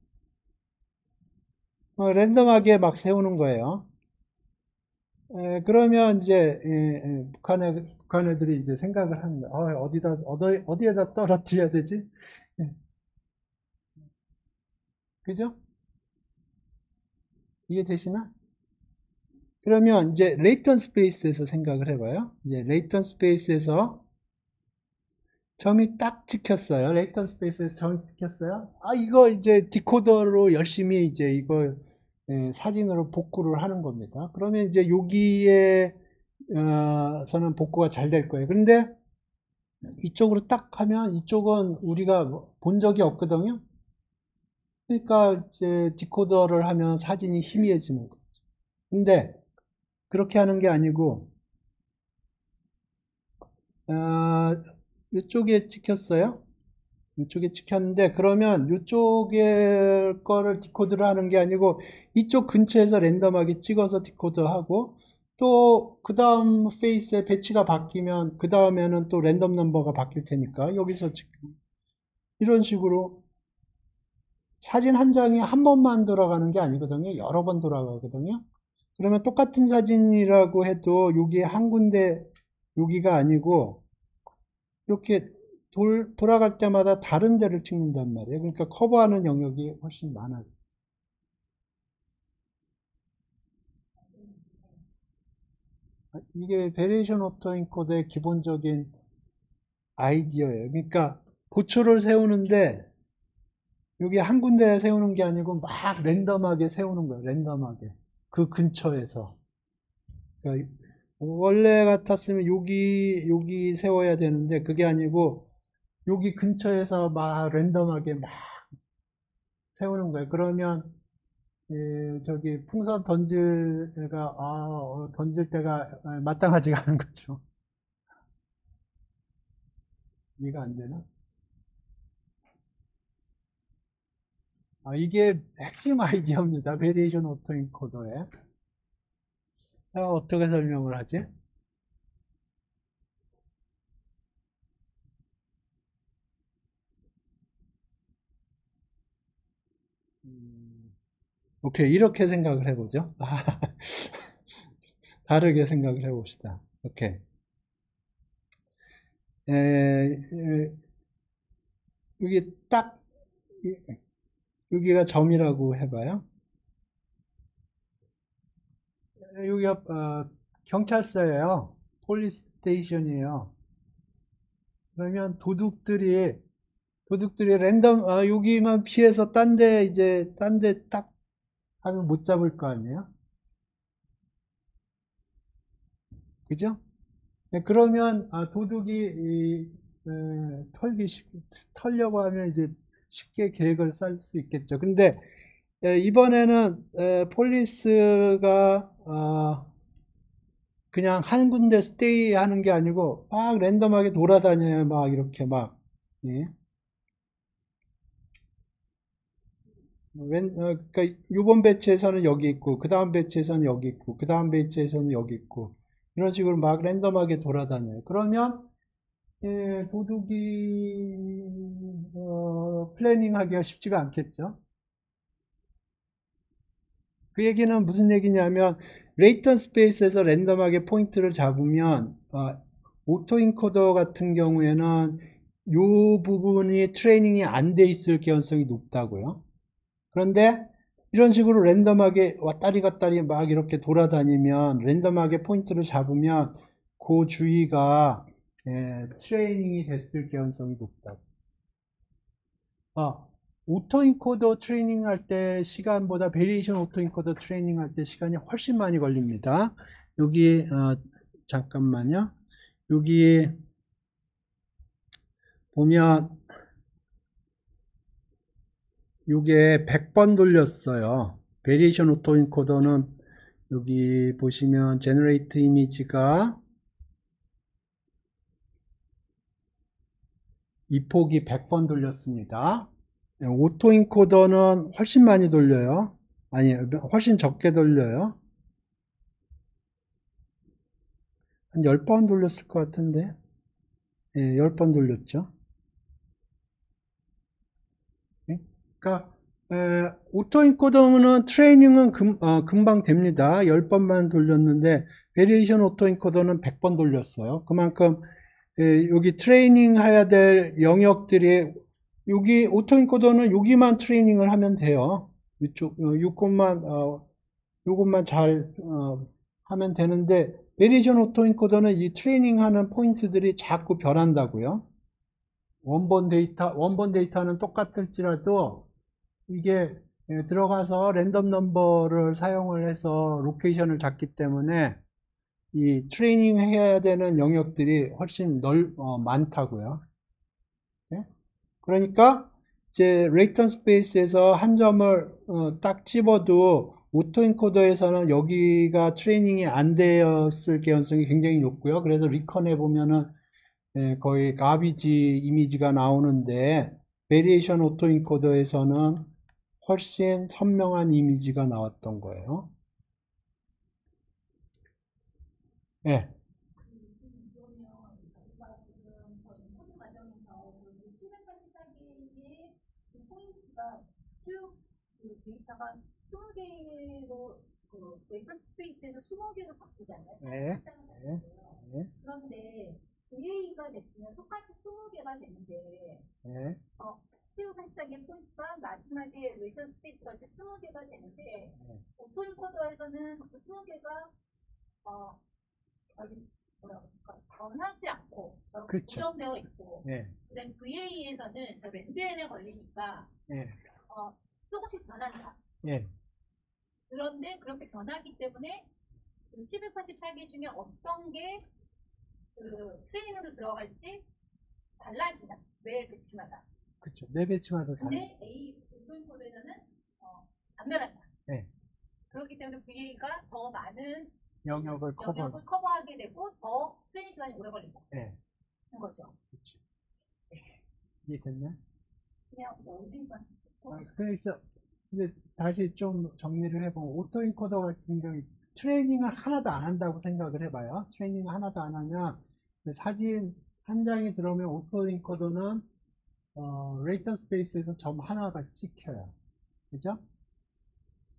랜덤하게 막 세우는 거예요. 그러면 이제 북한 애들이 이제 생각을 합니다. 어디에다 떨어뜨려야 되지? 예, 그죠? 이해되시나? 그러면 이제 레이턴 스페이스에서 생각을 해봐요. 이제 레이턴 스페이스에서 점이 딱 찍혔어요. 레이턴 스페이스에서 점이 찍혔어요. 아, 이거 이제 디코더로 열심히 이제 이걸 사진으로 복구를 하는 겁니다. 그러면 이제 여기에 서는 복구가 잘 될 거예요. 그런데 이쪽으로 딱 하면 이쪽은 우리가 본 적이 없거든요. 그러니까 이제 디코더를 하면 사진이 희미해지는 거죠. 근데 그렇게 하는 게 아니고 이쪽에 찍혔어요. 이쪽에 찍혔는데 그러면 이쪽에 거를 디코드를 하는 게 아니고 이쪽 근처에서 랜덤하게 찍어서 디코드하고 또 그 다음 페이스의 배치가 바뀌면 그 다음에는 또 랜덤 넘버가 바뀔 테니까 여기서 찍고 이런 식으로 사진 한 장이 한 번만 돌아가는 게 아니거든요. 여러 번 돌아가거든요. 그러면 똑같은 사진이라고 해도 여기에 한 군데 여기가 아니고 이렇게 돌아갈 때마다 다른 데를 찍는단 말이에요. 그러니까 커버하는 영역이 훨씬 많아요. 이게 베리에이션 오토 인코더의 기본적인 아이디어예요. 그러니까 보초를 세우는데 여기 한 군데에 세우는 게 아니고 막 랜덤하게 세우는 거예요. 랜덤하게. 그 근처에서. 그러니까 원래 같았으면 여기 세워야 되는데 그게 아니고 여기 근처에서 막 랜덤하게 막 세우는 거예요. 그러면 저기 풍선 던질 때가 마땅하지가 않은 거죠. 이해가 안 되나? 이게 핵심 아이디어입니다. 베리에이션 오토인코더에. 어떻게 설명을 하지? 오케이, 이렇게 생각을 해보죠. 다르게 생각을 해봅시다. 오케이. 여기 딱, 여기가 점이라고 해봐요. 여기가, 경찰서예요. 폴리스 스테이션이에요. 그러면 도둑들이 랜덤, 여기만 피해서 딴 데 딱 하면 못 잡을 거 아니에요? 그죠? 네, 그러면 도둑이 털려고 하면 이제 쉽게 계획을 짤 수 있겠죠. 근데 이번에는 폴리스가 그냥 한 군데 스테이 하는 게 아니고 막 랜덤하게 돌아다녀요. 막 이렇게 막. 예. 그러니까 이번 배치에서는 여기 있고 그 다음 배치에서는 여기 있고 그 다음 배치에서는 여기 있고 이런 식으로 막 랜덤하게 돌아다녀요. 그러면 도둑이 플래닝하기가 쉽지가 않겠죠. 그 얘기는 무슨 얘기냐면 레이턴 스페이스에서 랜덤하게 포인트를 잡으면 오토 인코더 같은 경우에는 이 부분이 트레이닝이 안 돼 있을 개연성이 높다고요. 그런데 이런 식으로 랜덤하게 왔다리 갔다리 막 이렇게 돌아다니면 랜덤하게 포인트를 잡으면 그 주위가 트레이닝이 됐을 개연성이 높다고. 오토인코더 트레이닝 할 때 시간보다 베리에이션 오토인코더 트레이닝 할 때 시간이 훨씬 많이 걸립니다. 여기 잠깐만요. 여기 보면 이게 100번 돌렸어요. 베리에이션 오토인코더는 여기 보시면 제너레이트 이미지가 이 폭이 100번 돌렸습니다. 오토인코더는 훨씬 많이 돌려요. 아니, 훨씬 적게 돌려요. 한 10번 돌렸을 것 같은데. 예, 10번 돌렸죠. 그러니까 오토인코더는 트레이닝은 금방 됩니다. 10번만 돌렸는데 베리에이션 오토인코더는 100번 돌렸어요. 그만큼 여기 트레이닝 해야 될 영역들이 여기 오토인코더는 여기만 트레이닝을 하면 돼요. 이쪽 요것만 잘 하면 되는데 베리에이션 오토인코더는 이 트레이닝하는 포인트들이 자꾸 변한다고요. 원본 데이터는 똑같을지라도 이게 들어가서 랜덤 넘버를 사용을 해서 로케이션을 잡기 때문에 이 트레이닝 해야 되는 영역들이 훨씬 많다고요. 네? 그러니까 이제 레이턴 스페이스에서 한 점을 딱 집어도 오토인코더에서는 여기가 트레이닝이 안 되었을 개연성이 굉장히 높고요. 그래서 리컨에 보면은 거의 가비지 이미지가 나오는데 베리에이션 오토인코더에서는 훨씬 선명한 이미지가 나왔던 거예요. 네. 그러면 우리가 지금 저희 코드 과정에서 그 784개의 그 포인트가 쭉그 데이터가 20개로 그 웨이트 스페이스에서 20개로 바꾸잖아요. 네. 네. 네. 그런데 VA가 됐으면 똑같이 20개가 되는데 네. 784개 포인트가 마지막에 웨이트 스페이스가 할 때 20개가 되는데 오토인코더에서는 그 20개가 뭐라고 할까? 변하지 않고 그렇죠. 고정되어 있고, 네. 그다음 VA에서는 저 랜드엔에 걸리니까 네. 조금씩 변한다. 네. 그런데 그렇게 변하기 때문에 그 784개 중에 어떤 게 그 트레이닝으로 들어갈지 달라진다. 매 배치마다. 그렇죠. 매 배치마다 근데 A 오토인코더에서는 안 변한다. 네. 그렇기 때문에 VA가 더 많은 영역을 커버하게 되고 더 트레이닝 시간이 오래 걸린다. 네. 거죠. 그렇죠. 이해됐나? 그냥 어디만. 그래서 이제 다시 좀 정리를 해보면 오토인코더 같은 경우 트레이닝을 하나도 안 한다고 생각을 해봐요. 트레이닝을 하나도 안 하면 사진 한 장이 들어오면 오토인코더는 레이턴 스페이스에서 점 하나가 찍혀요. 그죠?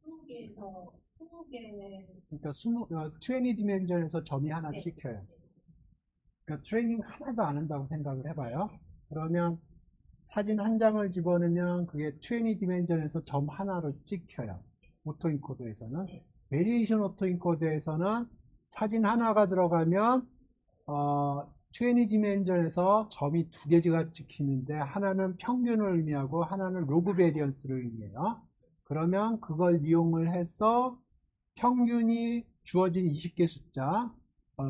20개에서 20개. 그러니까 20 디멘전에서 점이 하나 네. 찍혀요. 그러니까 트레이닝 하나도 안 한다고 생각을 해봐요. 그러면 사진 한 장을 집어넣으면 그게 20 디멘전에서 점 하나로 찍혀요. 오토인코더에서는. 베리에이션 오토인코더에서는 사진 하나가 들어가면 20 디멘전에서 점이 두 개가 찍히는데 하나는 평균을 의미하고 하나는 로그 베리언스를 의미해요. 그러면 그걸 이용을 해서 평균이 주어진 20개 숫자,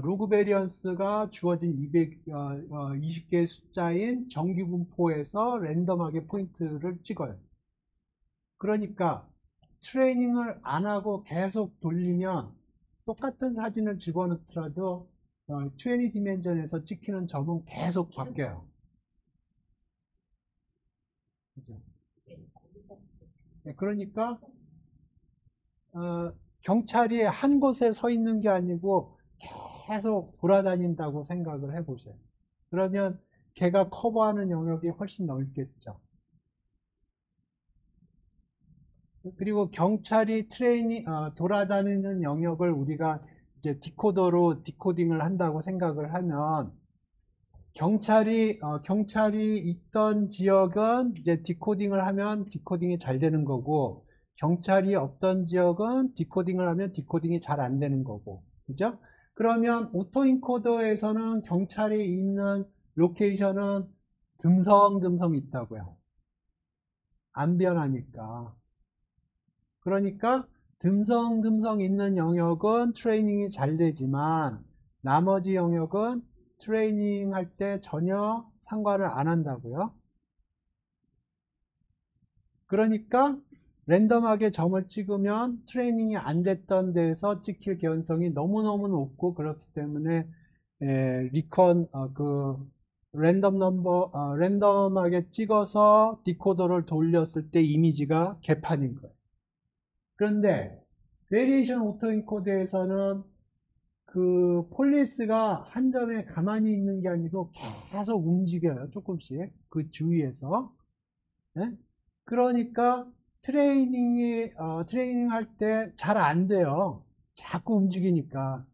로그 베리언스가 주어진 20개의 숫자인 정규분포에서 랜덤하게 포인트를 찍어요. 그러니까 트레이닝을 안 하고 계속 돌리면 똑같은 사진을 집어넣더라도 20 디멘전에서 찍히는 점은 계속 바뀌어요. 그죠? 네, 그러니까 경찰이 한 곳에 서 있는 게 아니고 계속 돌아다닌다고 생각을 해보세요. 그러면 걔가 커버하는 영역이 훨씬 넓겠죠. 그리고 경찰이 돌아다니는 영역을 우리가 이제 디코더로 디코딩을 한다고 생각을 하면 경찰이 있던 지역은 이제 디코딩을 하면 디코딩이 잘 되는 거고 경찰이 없던 지역은 디코딩을 하면 디코딩이 잘 안 되는 거고 그죠? 그러면 오토인코더에서는 경찰이 있는 로케이션은 듬성듬성 있다고요. 안 변하니까. 그러니까 듬성듬성 있는 영역은 트레이닝이 잘 되지만 나머지 영역은 트레이닝 할 때 전혀 상관을 안 한다고요. 그러니까 랜덤하게 점을 찍으면 트레이닝이 안 됐던 데에서 찍힐 개연성이 너무너무 높고 그렇기 때문에 리컨 랜덤하게 찍어서 디코더를 돌렸을 때 이미지가 개판인 거예요. 그런데 베리에이션 오토인코더에서는 그 폴리스가 한 점에 가만히 있는 게 아니고 계속 움직여요. 조금씩 그 주위에서. 네? 그러니까 트레이닝 할 때 잘 안 돼요. 자꾸 움직이니까.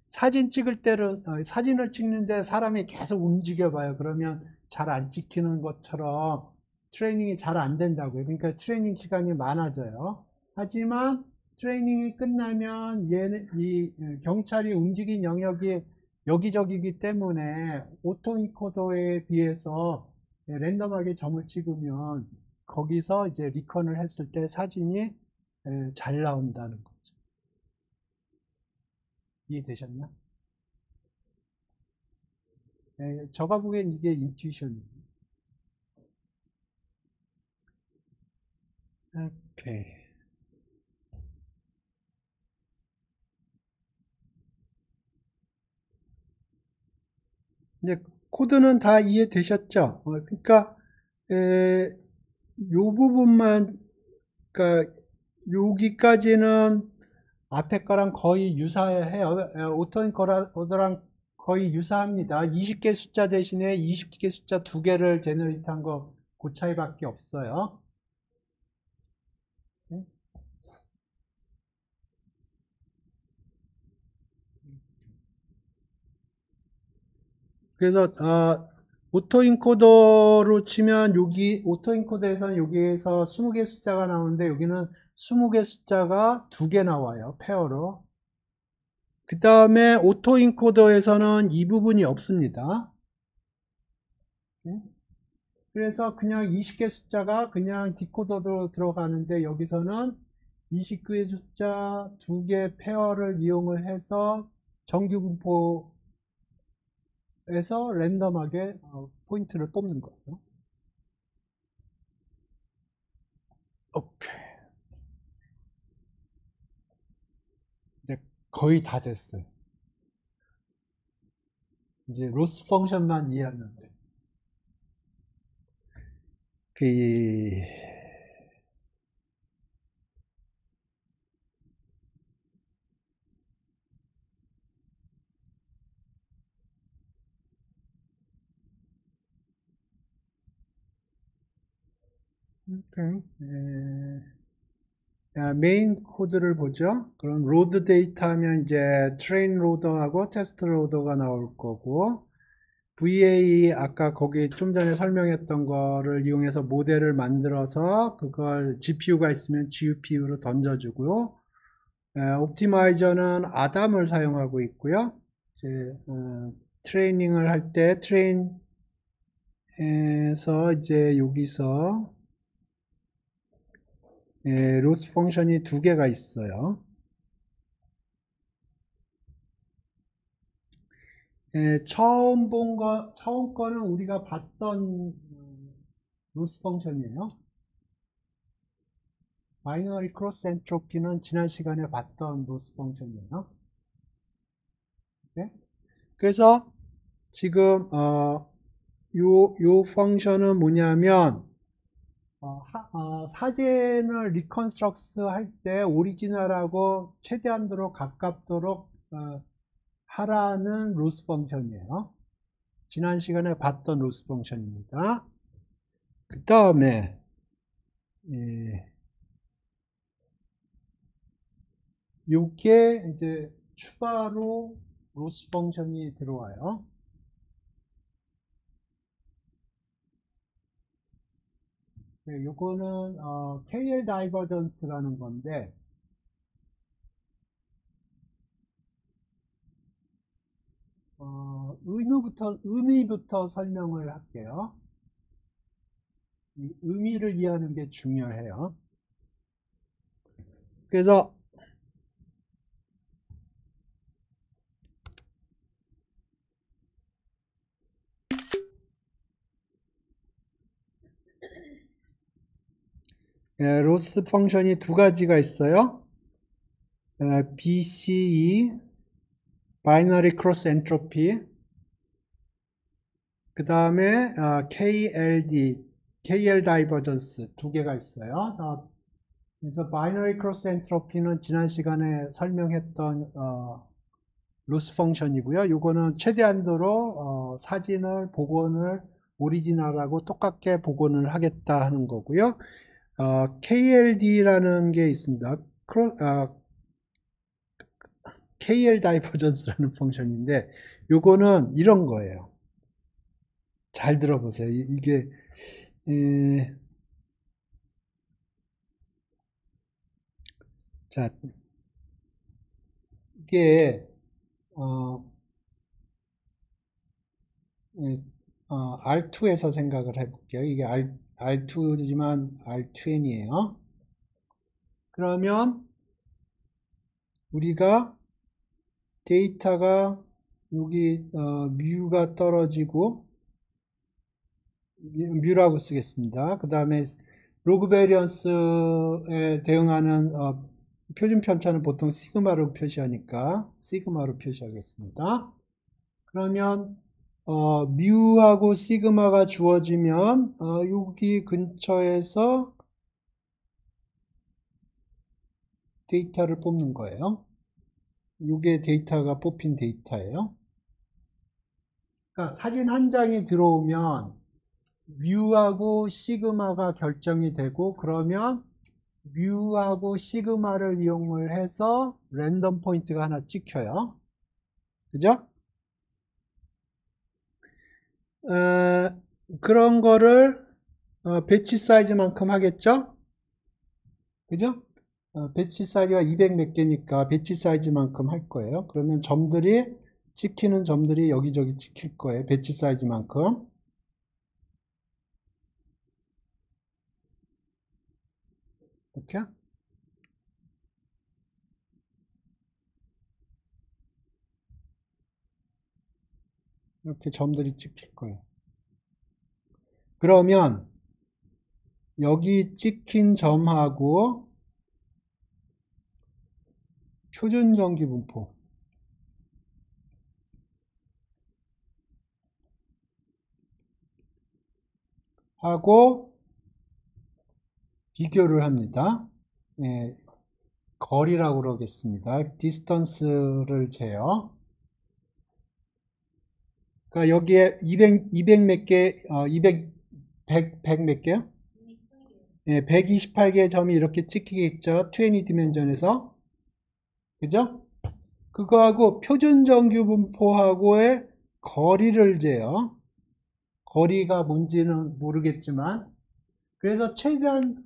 사진을 찍는데 사람이 계속 움직여 봐요. 그러면 잘 안 찍히는 것처럼 트레이닝이 잘 안 된다고요. 그러니까 트레이닝 시간이 많아져요. 하지만 트레이닝이 끝나면 이 경찰이 움직인 영역이 여기저기이기 때문에 오토인코더에 비해서 랜덤하게 점을 찍으면 거기서 이제 리컨을 했을 때 사진이 잘 나온다는 거죠. 이해되셨나? 제가 보기엔 이게 인투이션이에요. 오케이. 이제 코드는 다 이해되셨죠? 그러니까 요 부분만, 그러니까 여기까지는 앞에 거랑 거의 유사해요. 오토인코더랑 거의 유사합니다. 20개 숫자 대신에 20개 숫자 2개를 제너레이트한 거 그 차이밖에 없어요. 그래서 오토인코더로 치면 여기 오토인코더에서는 여기에서 20개 숫자가 나오는데 여기는 20개 숫자가 2개 나와요. 페어로. 그 다음에 오토인코더에서는 이 부분이 없습니다. 그래서 그냥 20개 숫자가 그냥 디코더로 들어가는데 여기서는 29개 숫자 2개 페어를 이용을 해서 정규 분포에서 랜덤하게 포인트를 뽑는 거예요. 오케이. 이제 거의 다 됐어요. 이제 로스 펑션만 이해하면 돼. 그 오케이. 메인 코드를 보죠. 그럼 로드 데이터 하면 이제 트레인 로더하고 테스트 로더가 나올 거고, VA 아까 거기 좀 전에 설명했던 거를 이용해서 모델을 만들어서 그걸 GPU가 있으면 GPU로 던져주고요. 옵티마이저는 아담을 사용하고 있고요. 이제 트레이닝을 할 때 트레인에서 이제 여기서 로스 펑션이 2개가 있어요. 처음 거는 우리가 봤던 로스 펑션이에요. 바이너리 크로스 엔트로피는 지난 시간에 봤던 로스 펑션이에요. 네? 그래서 지금 요 펑션은 뭐냐면 사진을 리컨스트럭트 할 때 오리지널하고 최대한도로 가깝도록 하라는 로스 펑션이에요. 지난 시간에 봤던 로스 펑션입니다. 그 다음에 요게 이제 추가로 로스 펑션이 들어와요. 네, 요거는 KL 다이버전스라는 건데 의미부터 설명을 할게요. 이 의미를 이해하는 게 중요해요. 그래서 로스 펑션이 2가지가 있어요. BCE, 바이너리 크로스 엔트로피, 그 다음에 KLD, KL 다이버전스 2개가 있어요. 그래서 바이너리 크로스 엔트로피는 지난 시간에 설명했던 로스 펑션이고요. 요거는 최대한도로 사진을 복원을 오리지널하고 똑같게 복원을 하겠다 하는 거고요. KLD라는 게 있습니다. KL 다이버전스라는 펑션인데 요거는 이런 거예요. 잘 들어보세요. 이게 자, 이게 R2에서 생각을 해볼게요. 이게 R2지만 R20이에요. 그러면 우리가 데이터가 여기 뮤가 떨어지고 뮤라고 쓰겠습니다. 그 다음에 로그 베리언스에 대응하는 표준 편차는 보통 시그마로 표시하니까 시그마로 표시하겠습니다. 그러면 뮤하고 시그마가 주어지면 여기 근처에서 데이터를 뽑는 거예요. 이게 데이터가 뽑힌 데이터예요. 그러니까 사진 한 장이 들어오면 뮤하고 시그마가 결정이 되고, 그러면 뮤하고 시그마를 이용을 해서 랜덤 포인트가 하나 찍혀요. 그죠? 그런 거를 배치 사이즈만큼 하겠죠? 그죠? 배치 사이즈가 200 몇 개니까 배치 사이즈만큼 할 거예요. 그러면 찍히는 점들이 여기저기 찍힐 거예요. 배치 사이즈만큼. 이렇게. 이렇게 점들이 찍힐 거예요. 그러면 여기 찍힌 점하고 표준 정기 분포 하고 비교를 합니다. 거리라고 그러겠습니다. 디스턴스를 재요. 그러니까 여기에 200 몇 개, 100 몇 개요? 128개의 점이 이렇게 찍히겠죠. 20 디멘전에서. 그죠? 그거하고 표준 정규 분포하고의 거리를 재요. 거리가 뭔지는 모르겠지만, 그래서 최대한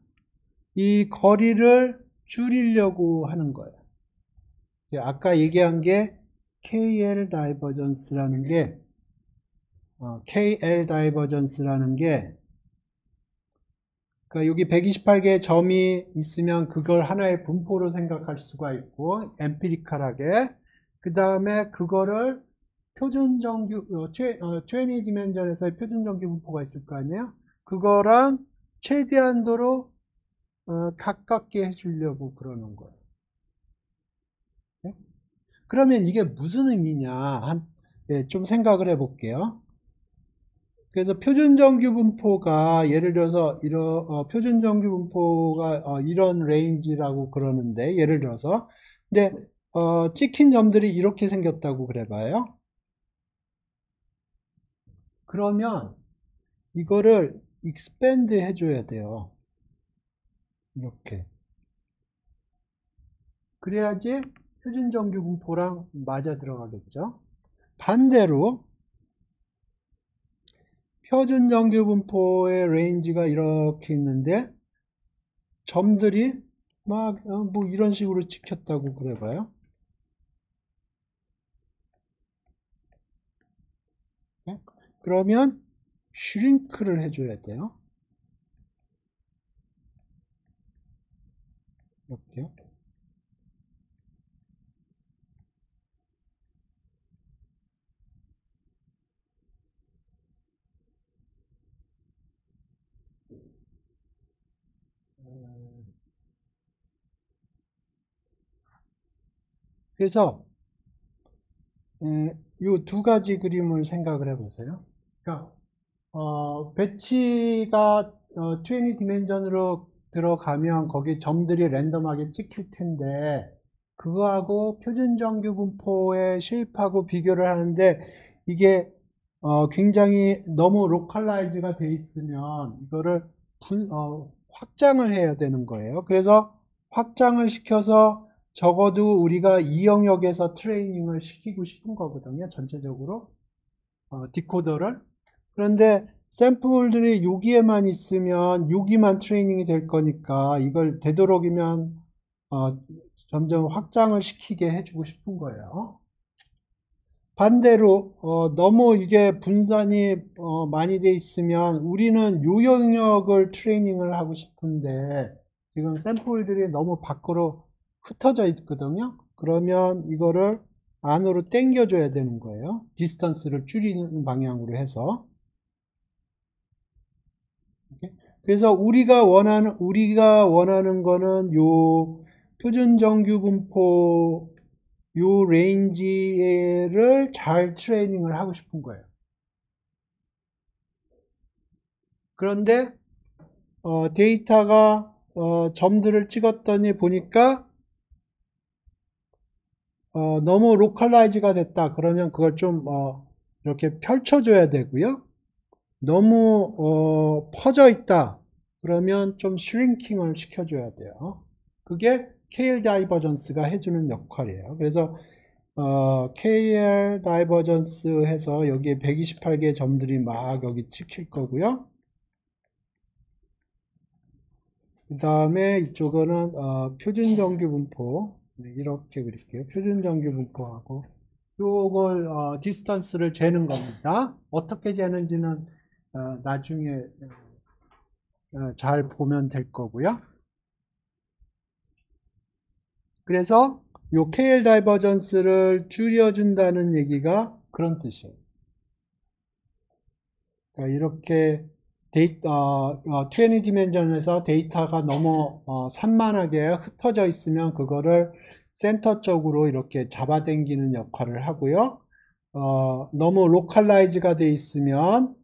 이 거리를 줄이려고 하는 거예요. 아까 얘기한 게 KL 다이버전스라는 게 그러니까 여기 128개의 점이 있으면 그걸 하나의 분포로 생각할 수가 있고, 엠피리컬하게. 그 다음에 그거를 표준 정규 20 디멘전에서의 표준 정규 분포가 있을 거 아니에요. 그거랑 최대한도로 가깝게 해주려고 그러는 거예요. 네? 그러면 이게 무슨 의미냐 좀 생각을 해볼게요. 그래서 표준 정규 분포가 예를 들어서 표준 정규 분포가 이런 레인지라고 그러는데, 예를 들어서 근데 찍힌 점들이 이렇게 생겼다고 그래봐요. 그러면 이거를 익스밴드 해줘야 돼요. 이렇게. 그래야지 표준 정규 분포랑 맞아 들어가겠죠. 반대로 표준 정규 분포의 레인지가 이렇게 있는데 점들이 막 뭐 이런 식으로 찍혔다고 그래봐요. 네? 그러면 슈링크를 해줘야 돼요. 이렇게. 그래서 이 두 가지 그림을 생각을 해보세요. 그러니까 배치가 20 디멘전으로 들어가면 거기 점들이 랜덤하게 찍힐 텐데, 그거하고 표준 정규 분포의 쉐입하고 비교를 하는데, 이게 굉장히 너무 로컬라이즈가 돼 있으면 이거를 확장을 해야 되는 거예요. 그래서 확장을 시켜서 적어도 우리가 이 영역에서 트레이닝을 시키고 싶은 거거든요. 전체적으로 디코더를. 그런데 샘플들이 여기에만 있으면 여기만 트레이닝이 될 거니까 이걸 되도록이면 점점 확장을 시키게 해주고 싶은 거예요. 반대로 너무 이게 분산이 많이 돼 있으면 우리는 요 영역을 트레이닝을 하고 싶은데 지금 샘플들이 너무 밖으로 흩어져 있거든요. 그러면 이거를 안으로 당겨 줘야 되는 거예요. 디스턴스를 줄이는 방향으로 해서. 그래서 우리가 원하는 거는 요 표준 정규 분포 요 레인지를 잘 트레이닝을 하고 싶은 거예요. 그런데 데이터가 점들을 찍었더니 보니까 너무 로컬라이즈가 됐다. 그러면 그걸 좀 이렇게 펼쳐줘야 되고요. 너무 퍼져 있다. 그러면 좀 슈링킹을 시켜줘야 돼요. 그게 KL 다이버전스가 해주는 역할이에요. 그래서 KL 다이버전스 해서 여기에 128개의 점들이 막 여기 찍힐 거고요. 그 다음에 이쪽은 표준 정규 분포. 네, 이렇게 그릴게요. 표준 정규 분포하고 요걸 디스턴스를 재는 겁니다. 어떻게 재는지는 나중에 잘 보면 될 거고요. 그래서 요 KL 다이버전스를 줄여준다는 얘기가 그런 뜻이에요. 그러니까 이렇게 데이터, 20 디멘전에서 데이터가 너무 산만하게 흩어져 있으면 그거를 센터 쪽으로 이렇게 잡아당기는 역할을 하고요. 너무 로컬라이즈가 돼 있으면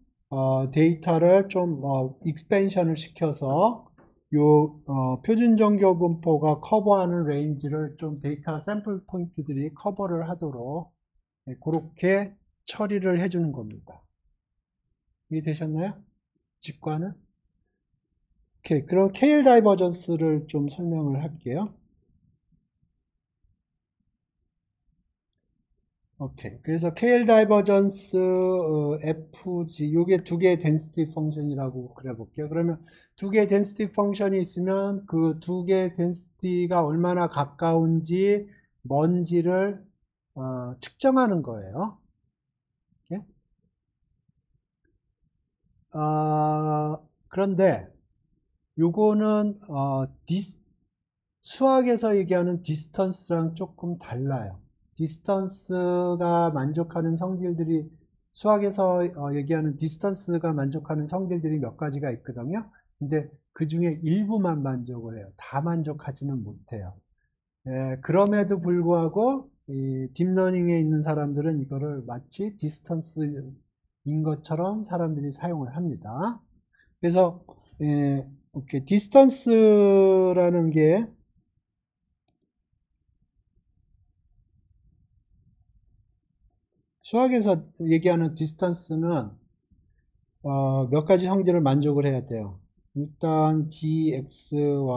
데이터를 좀 익스펜션을 시켜서 요 표준 정규 분포가 커버하는 레인지를 좀 데이터 샘플 포인트들이 커버를 하도록 그렇게 처리를 해주는 겁니다. 이해되셨나요? 직관은? 오케이. 그럼 KL 다이버전스를 좀 설명을 할게요. 오케이. 그래서 KL 다이버전스 FG 요게 두 개의 density 펑션이라고 그래 볼게요. 그러면 두 개의 density 펑션이 있으면 그 두 개의 density가 얼마나 가까운지 먼지를 측정하는 거예요. 오케이? 그런데 요거는 수학에서 얘기하는 디스턴스랑 조금 달라요. 디스턴스가 만족하는 성질들이 수학에서 얘기하는 디스턴스가 만족하는 성질들이 몇 가지가 있거든요. 근데 그 중에 일부만 만족을 해요. 다 만족하지는 못해요. 그럼에도 불구하고 이 딥러닝에 있는 사람들은 이거를 마치 디스턴스인 것처럼 사람들이 사용을 합니다. 그래서 이렇게 디스턴스라는 게 수학에서 얘기하는 디스턴스는 몇 가지 성질을 만족을 해야 돼요. 일단 dxy가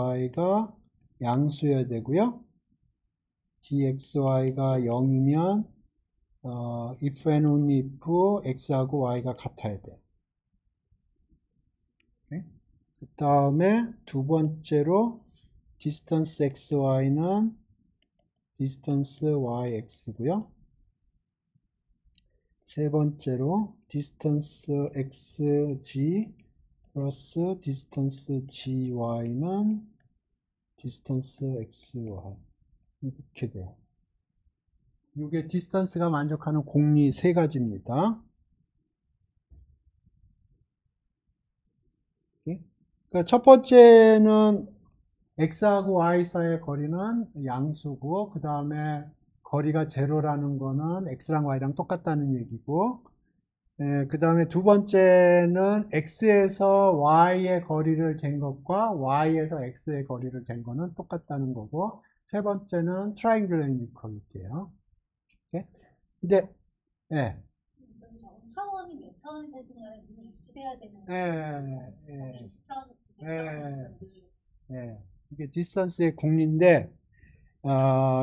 양수여야 되고요. dxy가 0이면 if and only if x하고 y가 같아야 돼요. 그 다음에 두 번째로 distance xy는 distance yx고요. 세 번째로 distance xg 플러스 distance gy는 distance xy 이렇게 돼요. 이게 디스턴스가 만족하는 공리 세 가지입니다. 그러니까 첫 번째는 x하고 y 사이의 거리는 양수고 그 다음에 거리가 제로라는 거는 x랑 y랑 똑같다는 얘기고 그 다음에 두 번째는 x에서 y의 거리를 잰 것과 y에서 x의 거리를 잰 거는 똑같다는 거고 세 번째는 트라이앵글러 이퀄리티예요. 근데 예. 차원이 몇 차원이 되든 간에 유지돼야 되는 예. 20차원, 예. 이게 디스턴스의 공리인데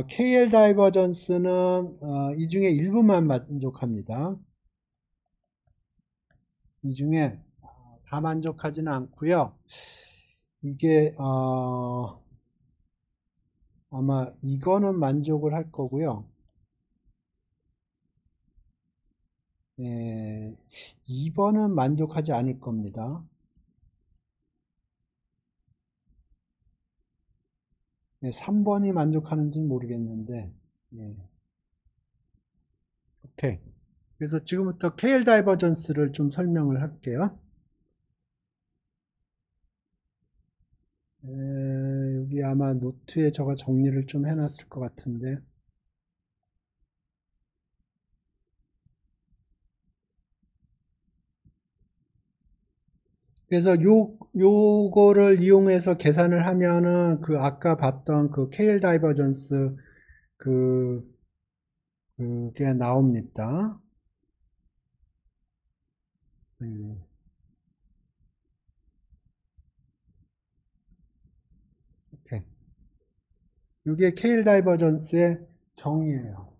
KL 다이버전스는 이 중에 일부만 만족합니다. 이 중에 다 만족하지는 않고요. 이게 아마 이거는 만족을 할 거고요. 2번은 만족하지 않을 겁니다. 3번이 만족하는지는 모르겠는데, 예. 오케이. 그래서 지금부터 KL 다이버전스를 좀 설명을 할게요. 여기 아마 노트에 제가 정리를 좀 해놨을 것 같은데, 그래서 요거를 이용해서 계산을 하면은 그 아까 봤던 그 KL 다이버전스 그게 나옵니다. 오케이. 이게 KL 다이버전스의 정의예요.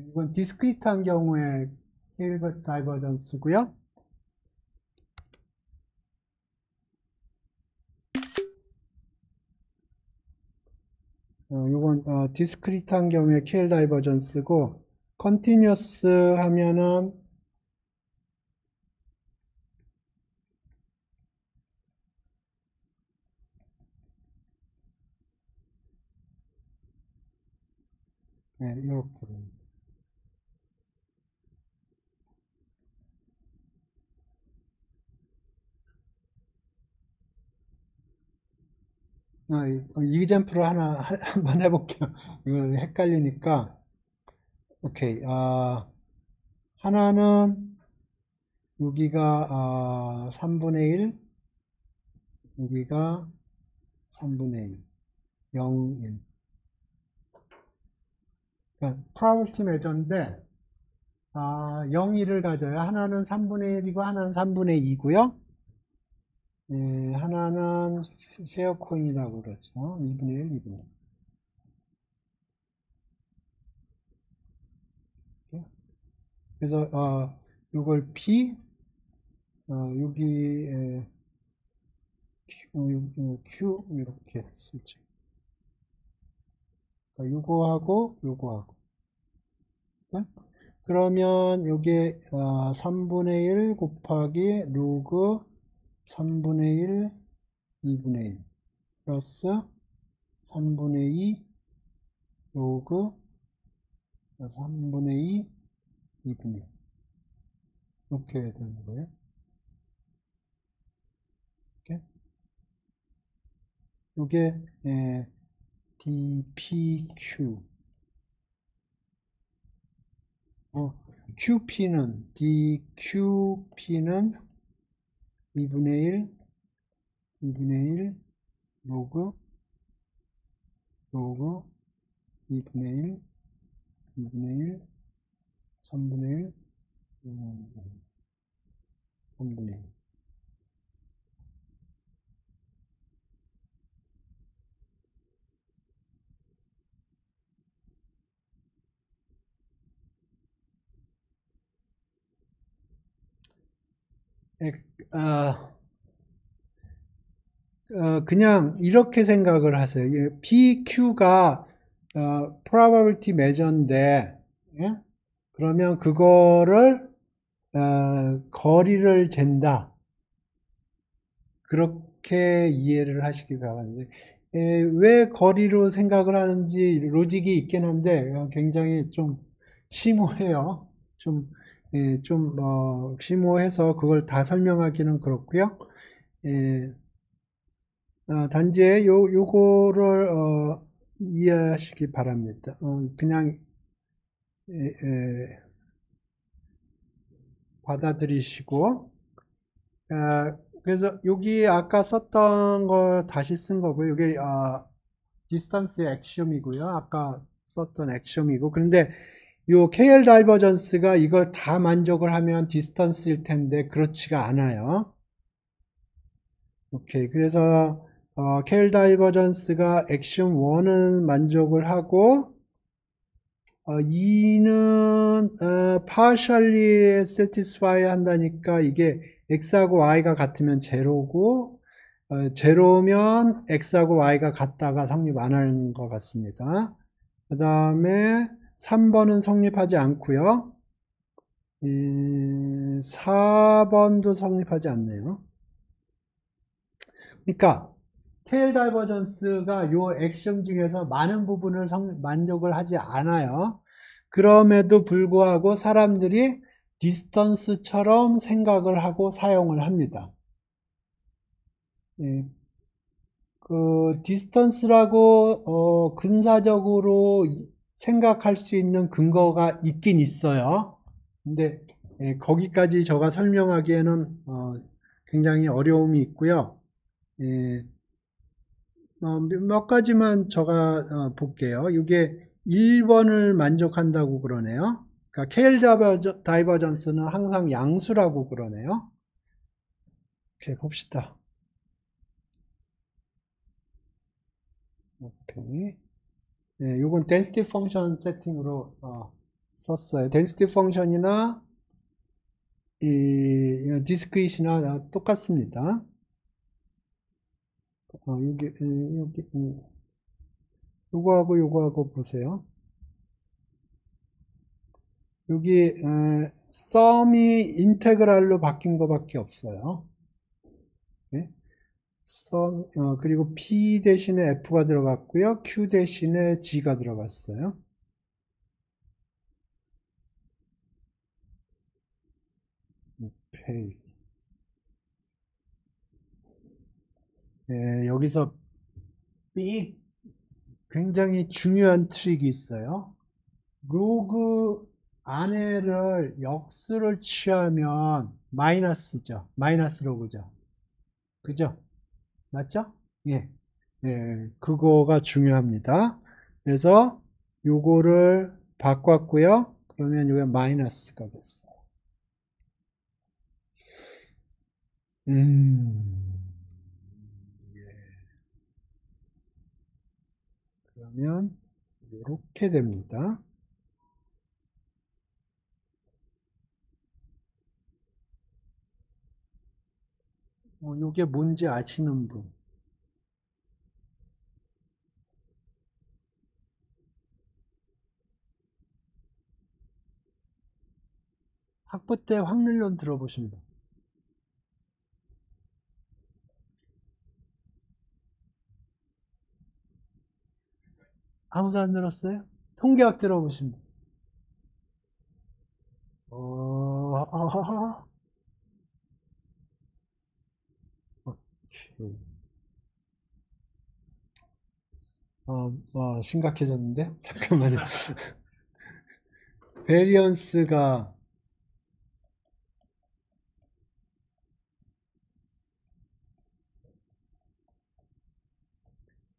이건 디스크리트한 경우에 KL 다이버전스고요. 이건 디스크리트한 경우에 KL 다이버전스고 컨티뉴어스 하면은 이렇게 이그젬플을 하나 한번 해볼게요. 이거 헷갈리니까. 오케이. 하나는 여기가 3분의 1, 여기가 3분의 2, 0, 1. 그러니까 probability measure인데 0, 1을 가져요. 하나는 3분의 1이고 하나는 3분의 2고요. 하나는 쉐어 코인이라고 그러죠. 2분의 1, 2분의 1. 그래서 이걸 P 여기 Q 이렇게 쓰죠. 요거하고 요거하고. 그러면 요게 3분의 1 곱하기 로그 3분의 1 2분의 1 플러스 3분의 2 로그 3분의 2 2분의 1 이렇게 되는 거예요. 이렇게. 요게 DPQ DQP는 2분의 1 2분의 1 로그 2분의 1 2분의 1 3분의 1 3분의 1 그냥 이렇게 생각을 하세요. PQ가 probability measure인데, 예? 그러면 그거를 거리를 잰다. 그렇게 이해를 하시기 바랍니다. 왜 거리로 생각을 하는지 로직이 있긴 한데 굉장히 좀 심오해요. 좀 심오해서 그걸 다 설명하기는 그렇고요. 단지 요거를 이해하시기 바랍니다. 그냥 받아들이시고 그래서 여기 아까 썼던 걸 다시 쓴 거고요. 이게 디스턴스의 액시엄이고요. 아까 썼던 액시엄이고 그런데 요 KL 다이버전스가 이걸 다 만족을 하면 디스턴스일 텐데 그렇지가 않아요. 오케이. 그래서 KL 다이버전스가 액션 1은 만족을 하고 2는 partially satisfy 한다니까 이게 x하고 y가 같으면 제로고 제로면 x하고 y가 같다가 성립 안 하는 것 같습니다. 그 다음에 3번은 성립하지 않고요. 4번도 성립하지 않네요. 그러니까 테일 다이버전스가 요 액션 중에서 많은 부분을 만족을 하지 않아요. 그럼에도 불구하고 사람들이 디스턴스처럼 생각을 하고 사용을 합니다. 예, 그 디스턴스라고 근사적으로 생각할 수 있는 근거가 있긴 있어요. 근데 거기까지 제가 설명하기에는 굉장히 어려움이 있고요. 예, 몇 가지만 제가 볼게요. 이게 1번을 만족한다고 그러네요. 그러니까 KL 다이버전스는 항상 양수라고 그러네요. 오케이, 봅시다. 오케이. 네, 이건 density function 세팅으로 썼어요. density function이나 이 discrete이나 똑같습니다. 여기 요거하고 보세요. 여기 썸이 인테그랄로 바뀐 것밖에 없어요. 네? 그리고 P 대신에 F가 들어갔고요. Q 대신에 G가 들어갔어요. 오케이. 네, 여기서 굉장히 중요한 트릭이 있어요. 로그 안에를 역수를 취하면 마이너스죠. 마이너스 로그죠. 그죠? 맞죠? 예. 예, 그거가 중요합니다. 그래서 요거를 바꿨고요. 그러면 요게 마이너스가 됐어요. 예. 그러면 이렇게 됩니다. 요게 뭔지 아시는 분? 학부 때 확률론 들어보신 분? 아무도 안 들었어요? 통계학 들어보신 분? 아하하. 오케이. 심각해졌는데? 잠깐만요. 베리언스가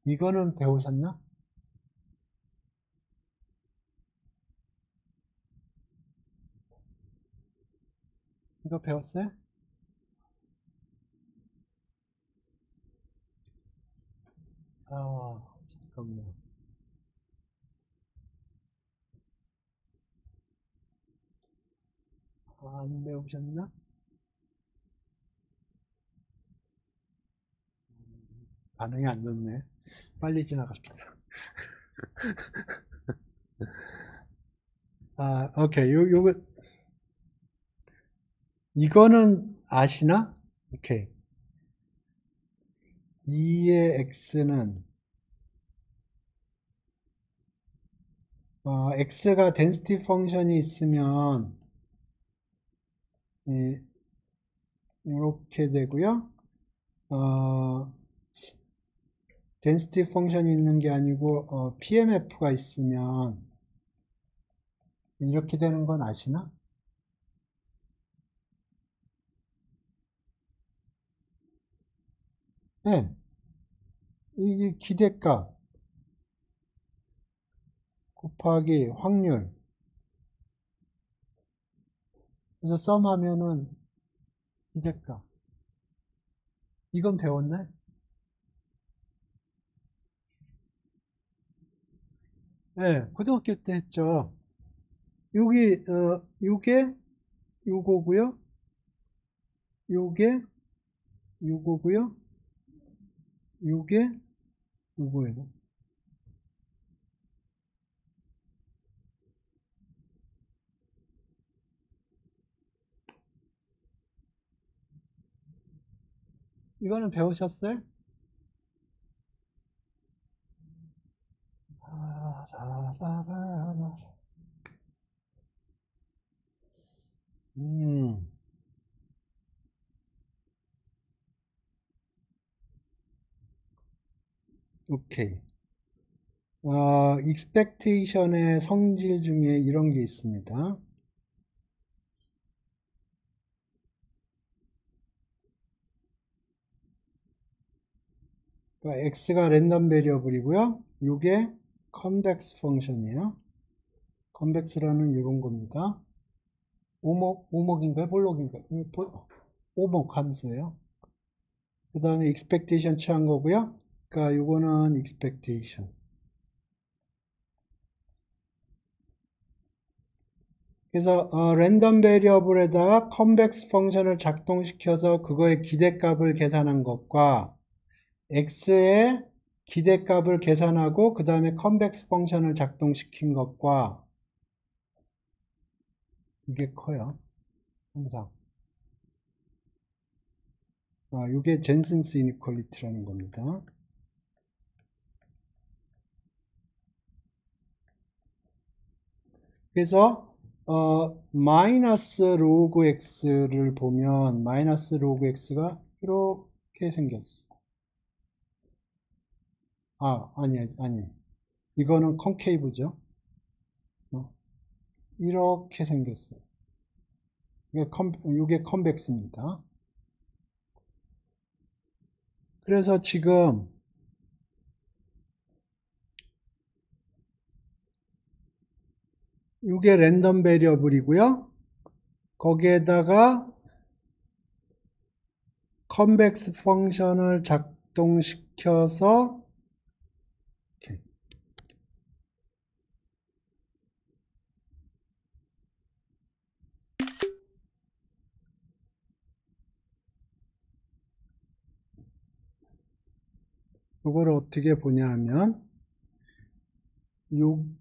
이거는 배우셨나? 이거 배웠어요? 잠깐만. 안 배우셨나? 반응이 안 좋네. 빨리 지나갑시다. 오케이. 이거는 아시나? 오케이. 2의 x는 x가 density 펑션이 있으면 이렇게 되고요. density 펑션이 있는 게 아니고 PMF가 있으면 이렇게 되는 건 아시나? 네. 이게 기대값 곱하기 확률. 그래서 썸하면은 기대값. 이건 배웠네? 네, 고등학교 때 했죠. 요게 요거고요. 요게 요거고요. 요게 요거예요. 이거는 배우셨어요? 음, 오케이. expectation의 성질 중에 이런 게 있습니다. 그러니까 x가 랜덤 베리어블이고요. 이게 convex 펑션이에요. convex라는 이런 겁니다. 오목인가요? 볼록인가요? 오목 함수예요. 그 다음에 expectation 취한 거고요. 그러니까 이거는 expectation. 그래서 랜덤 베리어블에다가 convex 펑션을 작동시켜서 그거의 기대값을 계산한 것과 x의 기대값을 계산하고 그 다음에 convex 펑션을 작동시킨 것과 이게 커요. 항상. 이게 젠슨스 이니퀄리티라는 겁니다. 그래서 마이너스 로그 x를 보면 마이너스 로그 x가 이렇게 생겼어. 아니. 이거는 컨케이브죠. 이렇게 생겼어요. 이게 컨벡스입니다. 그래서 지금 이게 랜덤 베리어블이고요. 거기에다가 컨벡스 펑션을 작동시켜서 이렇게. 이걸 어떻게 보냐 하면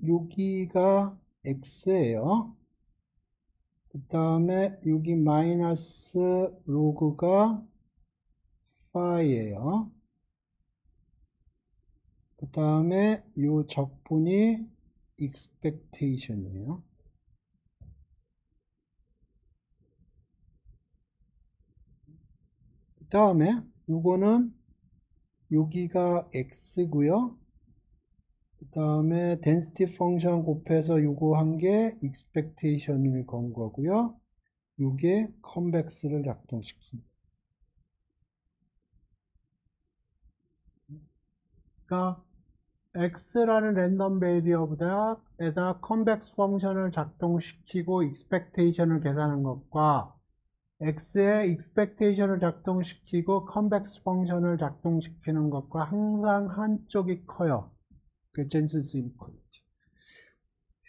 여기가 x예요. 그 다음에 여기 마이너스 로그가 파이예요. 그 다음에 이 적분이 expectation이에요. 그 다음에 이거는 여기가 x고요. 그 다음에 density 펑션 곱해서 요거 한 게 expectation을 건 거고요. 요게 convex를 작동시킵니다. 그러니까 x라는 랜덤 베리어블에다 convex 펑션을 작동시키고 expectation을 계산한 것과 x의 expectation을 작동시키고 convex 펑션을 작동시키는 것과 항상 한쪽이 커요. 그 젠슨스 이니퀄리티.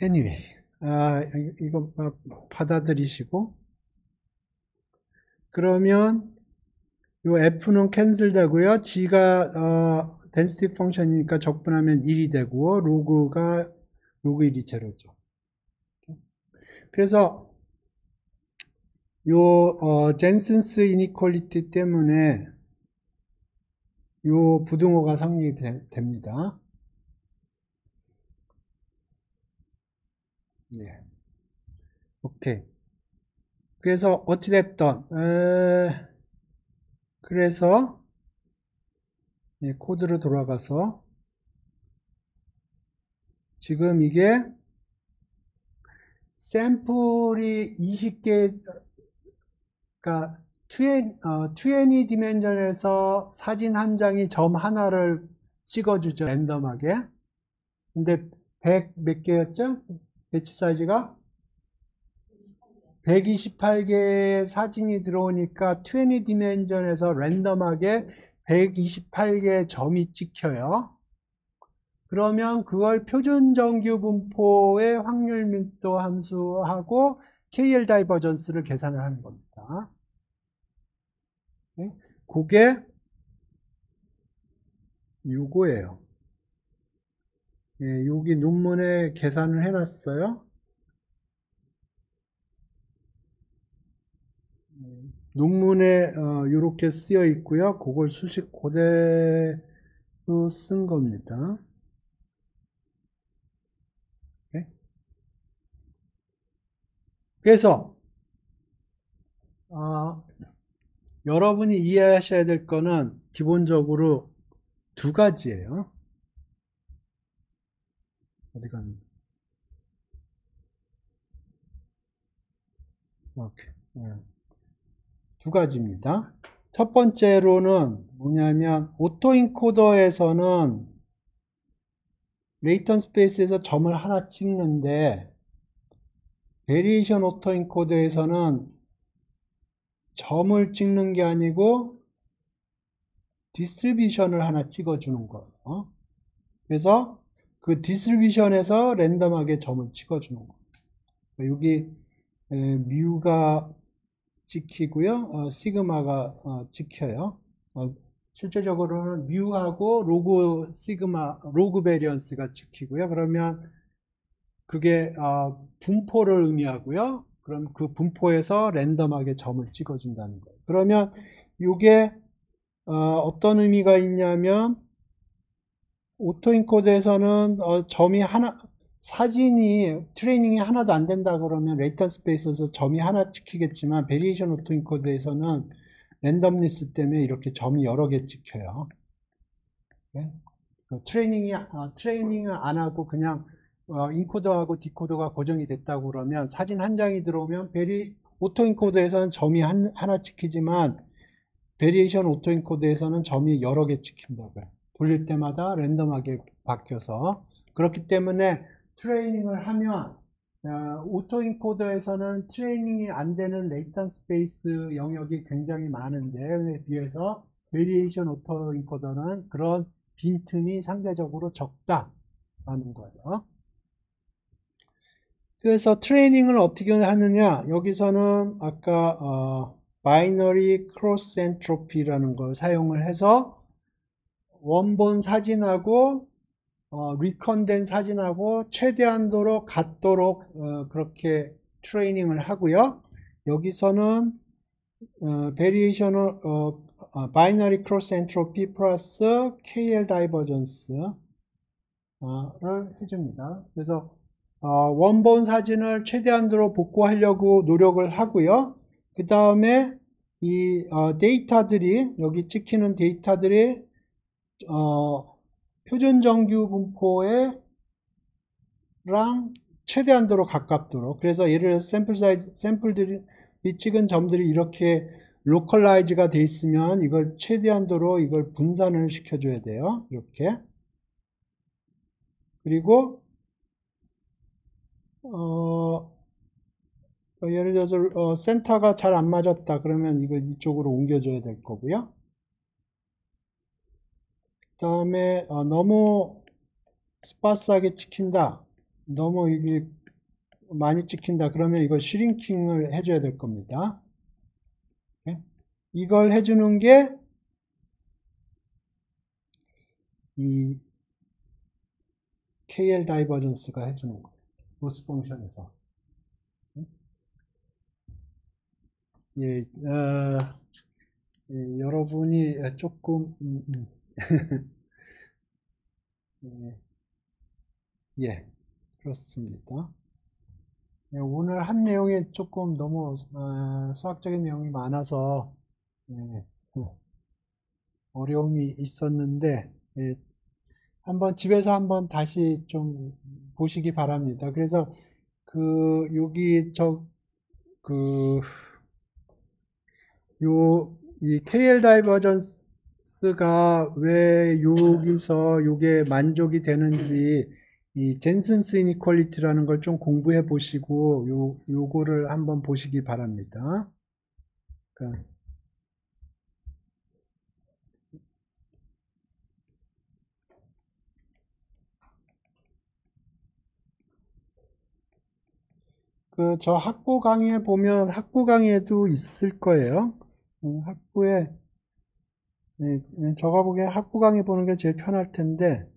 anyway, 이거 받아들이시고 그러면 요 f는 캔슬 되고요. g가 density 펑션이니까 적분하면 1이 되고 로그 1이 제로죠. 그래서 요 젠슨스 이니퀄리티 때문에 요 부등호가 성립이 됩니다. 네. 오케이. 그래서 어찌됐든 그래서 코드로 돌아가서 지금 이게 샘플이 20개, 그러니까 20 디멘전에서 사진 한 장이 점 하나를 찍어주죠. 랜덤하게. 근데 100 몇 개였죠? 배치 사이즈가 128개의 사진이 들어오니까 20 디멘전에서 랜덤하게 128개의 점이 찍혀요. 그러면 그걸 표준 정규 분포의 확률 밀도 함수하고 KL 다이버전스를 계산을 하는 겁니다. 그게 요거예요. 예, 여기 논문에 계산을 해놨어요. 논문에 이렇게 쓰여 있고요. 그걸 수식 그대로 쓴 겁니다. 네? 그래서 여러분이 이해하셔야 될 거는 기본적으로 두 가지예요. 어디 갔나? 이렇게. 두 가지입니다. 첫 번째로는 뭐냐면 오토인코더에서는 레이턴 스페이스에서 점을 하나 찍는데 베리에이션 오토인코더에서는 점을 찍는 게 아니고 디스트리뷰션을 하나 찍어주는 거예요. 그래서 그 디스트리뷰션에서 랜덤하게 점을 찍어주는 거예요. 여기 뮤가 찍히고요. 시그마가 찍혀요. 실제적으로는 뮤하고 로그 베리언스가 찍히고요. 그러면 그게 분포를 의미하고요. 그럼 그 분포에서 랜덤하게 점을 찍어준다는 거예요. 그러면 이게 어떤 의미가 있냐면 오토인코드에서는 점이 하나, 사진이 트레이닝이 하나도 안 된다 그러면 레이턴 스페이스에서 점이 하나 찍히겠지만 베리에이션 오토인코드에서는 랜덤리스 때문에 이렇게 점이 여러 개 찍혀요. 네? 트레이닝을 안 하고 그냥 인코더하고 디코더가 고정이 됐다고 그러면 사진 한 장이 들어오면 오토인코드에서는 점이 하나 찍히지만 베리에이션 오토인코드에서는 점이 여러 개 찍힌다고요. 돌릴 때마다 랜덤하게 바뀌어서. 그렇기 때문에 트레이닝을 하면 오토인코더에서는 트레이닝이 안 되는 레이턴 스페이스 영역이 굉장히 많은데 비해서 베리에이션 오토인코더는 그런 빈틈이 상대적으로 적다라는 거예요. 그래서 트레이닝을 어떻게 하느냐, 여기서는 아까 바이너리 크로스 엔트로피라는 걸 사용을 해서 원본 사진하고 리컨된 사진하고 최대한도로 같도록 그렇게 트레이닝을 하고요. 여기서는 베리에이션을 바이너리 크로스 엔트로피 플러스 KL 다이버전스를 해줍니다. 그래서 원본 사진을 최대한도로 복구하려고 노력을 하고요. 그 다음에 이 데이터들이 여기 찍히는 데이터들이 표준 정규 분포랑 최대한도로 가깝도록, 그래서 예를 들어서 샘플들이 이 찍은 점들이 이렇게 로컬라이즈가 돼 있으면 이걸 최대한도로 이걸 분산을 시켜줘야 돼요. 이렇게. 그리고 예를 들어서 센터가 잘 안 맞았다 그러면 이거 이쪽으로 옮겨줘야 될 거고요. 그 다음에 너무 스파스하게 찍힌다, 너무 이게 많이 찍힌다 그러면 이걸 슈링킹을 해줘야 될 겁니다. 이걸 해주는 게 이 KL 다이버전스가 해주는 거예요. 로스 펑션에서. 예, 여러분이 조금 예, 그렇습니다. 예, 오늘 한 내용이 조금 너무 수학적인 내용이 많아서 어려움이 있었는데 한번 집에서 한번 다시 좀 보시기 바랍니다. 그래서 여기 이 KL 다이버전스가 왜 여기서 요게 만족이 되는지 이 젠슨스 이니퀄리티라는 걸 좀 공부해 보시고 요거를 한번 보시기 바랍니다. 그러니까 저 학부 강의에 보면 학부 강의에도 있을 거예요. 학부에 저가 보기에 학부 강의 보는 게 제일 편할 텐데,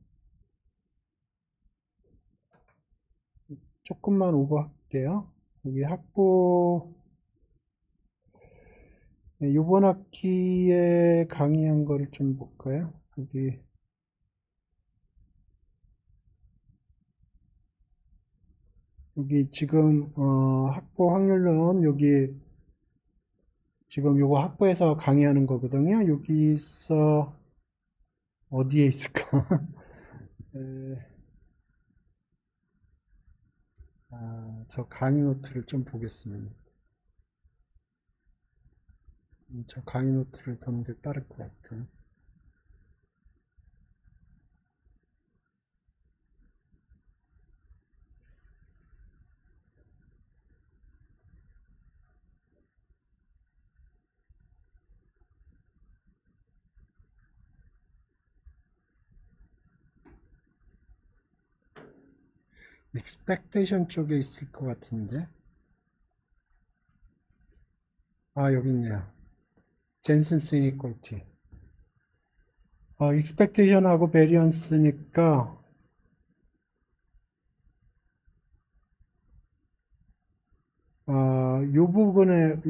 조금만 오버할게요. 여기 학부, 이번 학기에 강의한 거를 좀 볼까요? 여기 지금, 학부 확률론, 여기, 지금 요거 학부에서 강의하는 거거든요. 여기서, 어디에 있을까? 저 강의 노트를 좀 보겠습니다. 저 강의 노트를 보는 게 빠를 것 같아요. expectation 쪽에 있을 것 같은데. 여기 있네요. 젠슨스 이니퀄리티. expectation하고 variance니까, 요 부분에,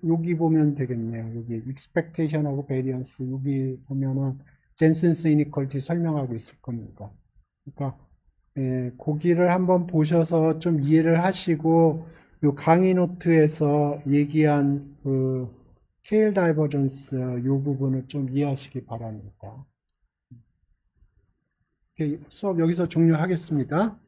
여기 보면 되겠네요. 여기 expectation하고 variance, 여기 보면은 젠슨스 이니퀄리티 설명하고 있을 겁니다. 그러니까, 거기를 한번 보셔서 좀 이해를 하시고, 요 강의 노트에서 얘기한 그 케일 다이버전스 요 부분을 좀 이해하시기 바랍니다. 수업 여기서 종료하겠습니다.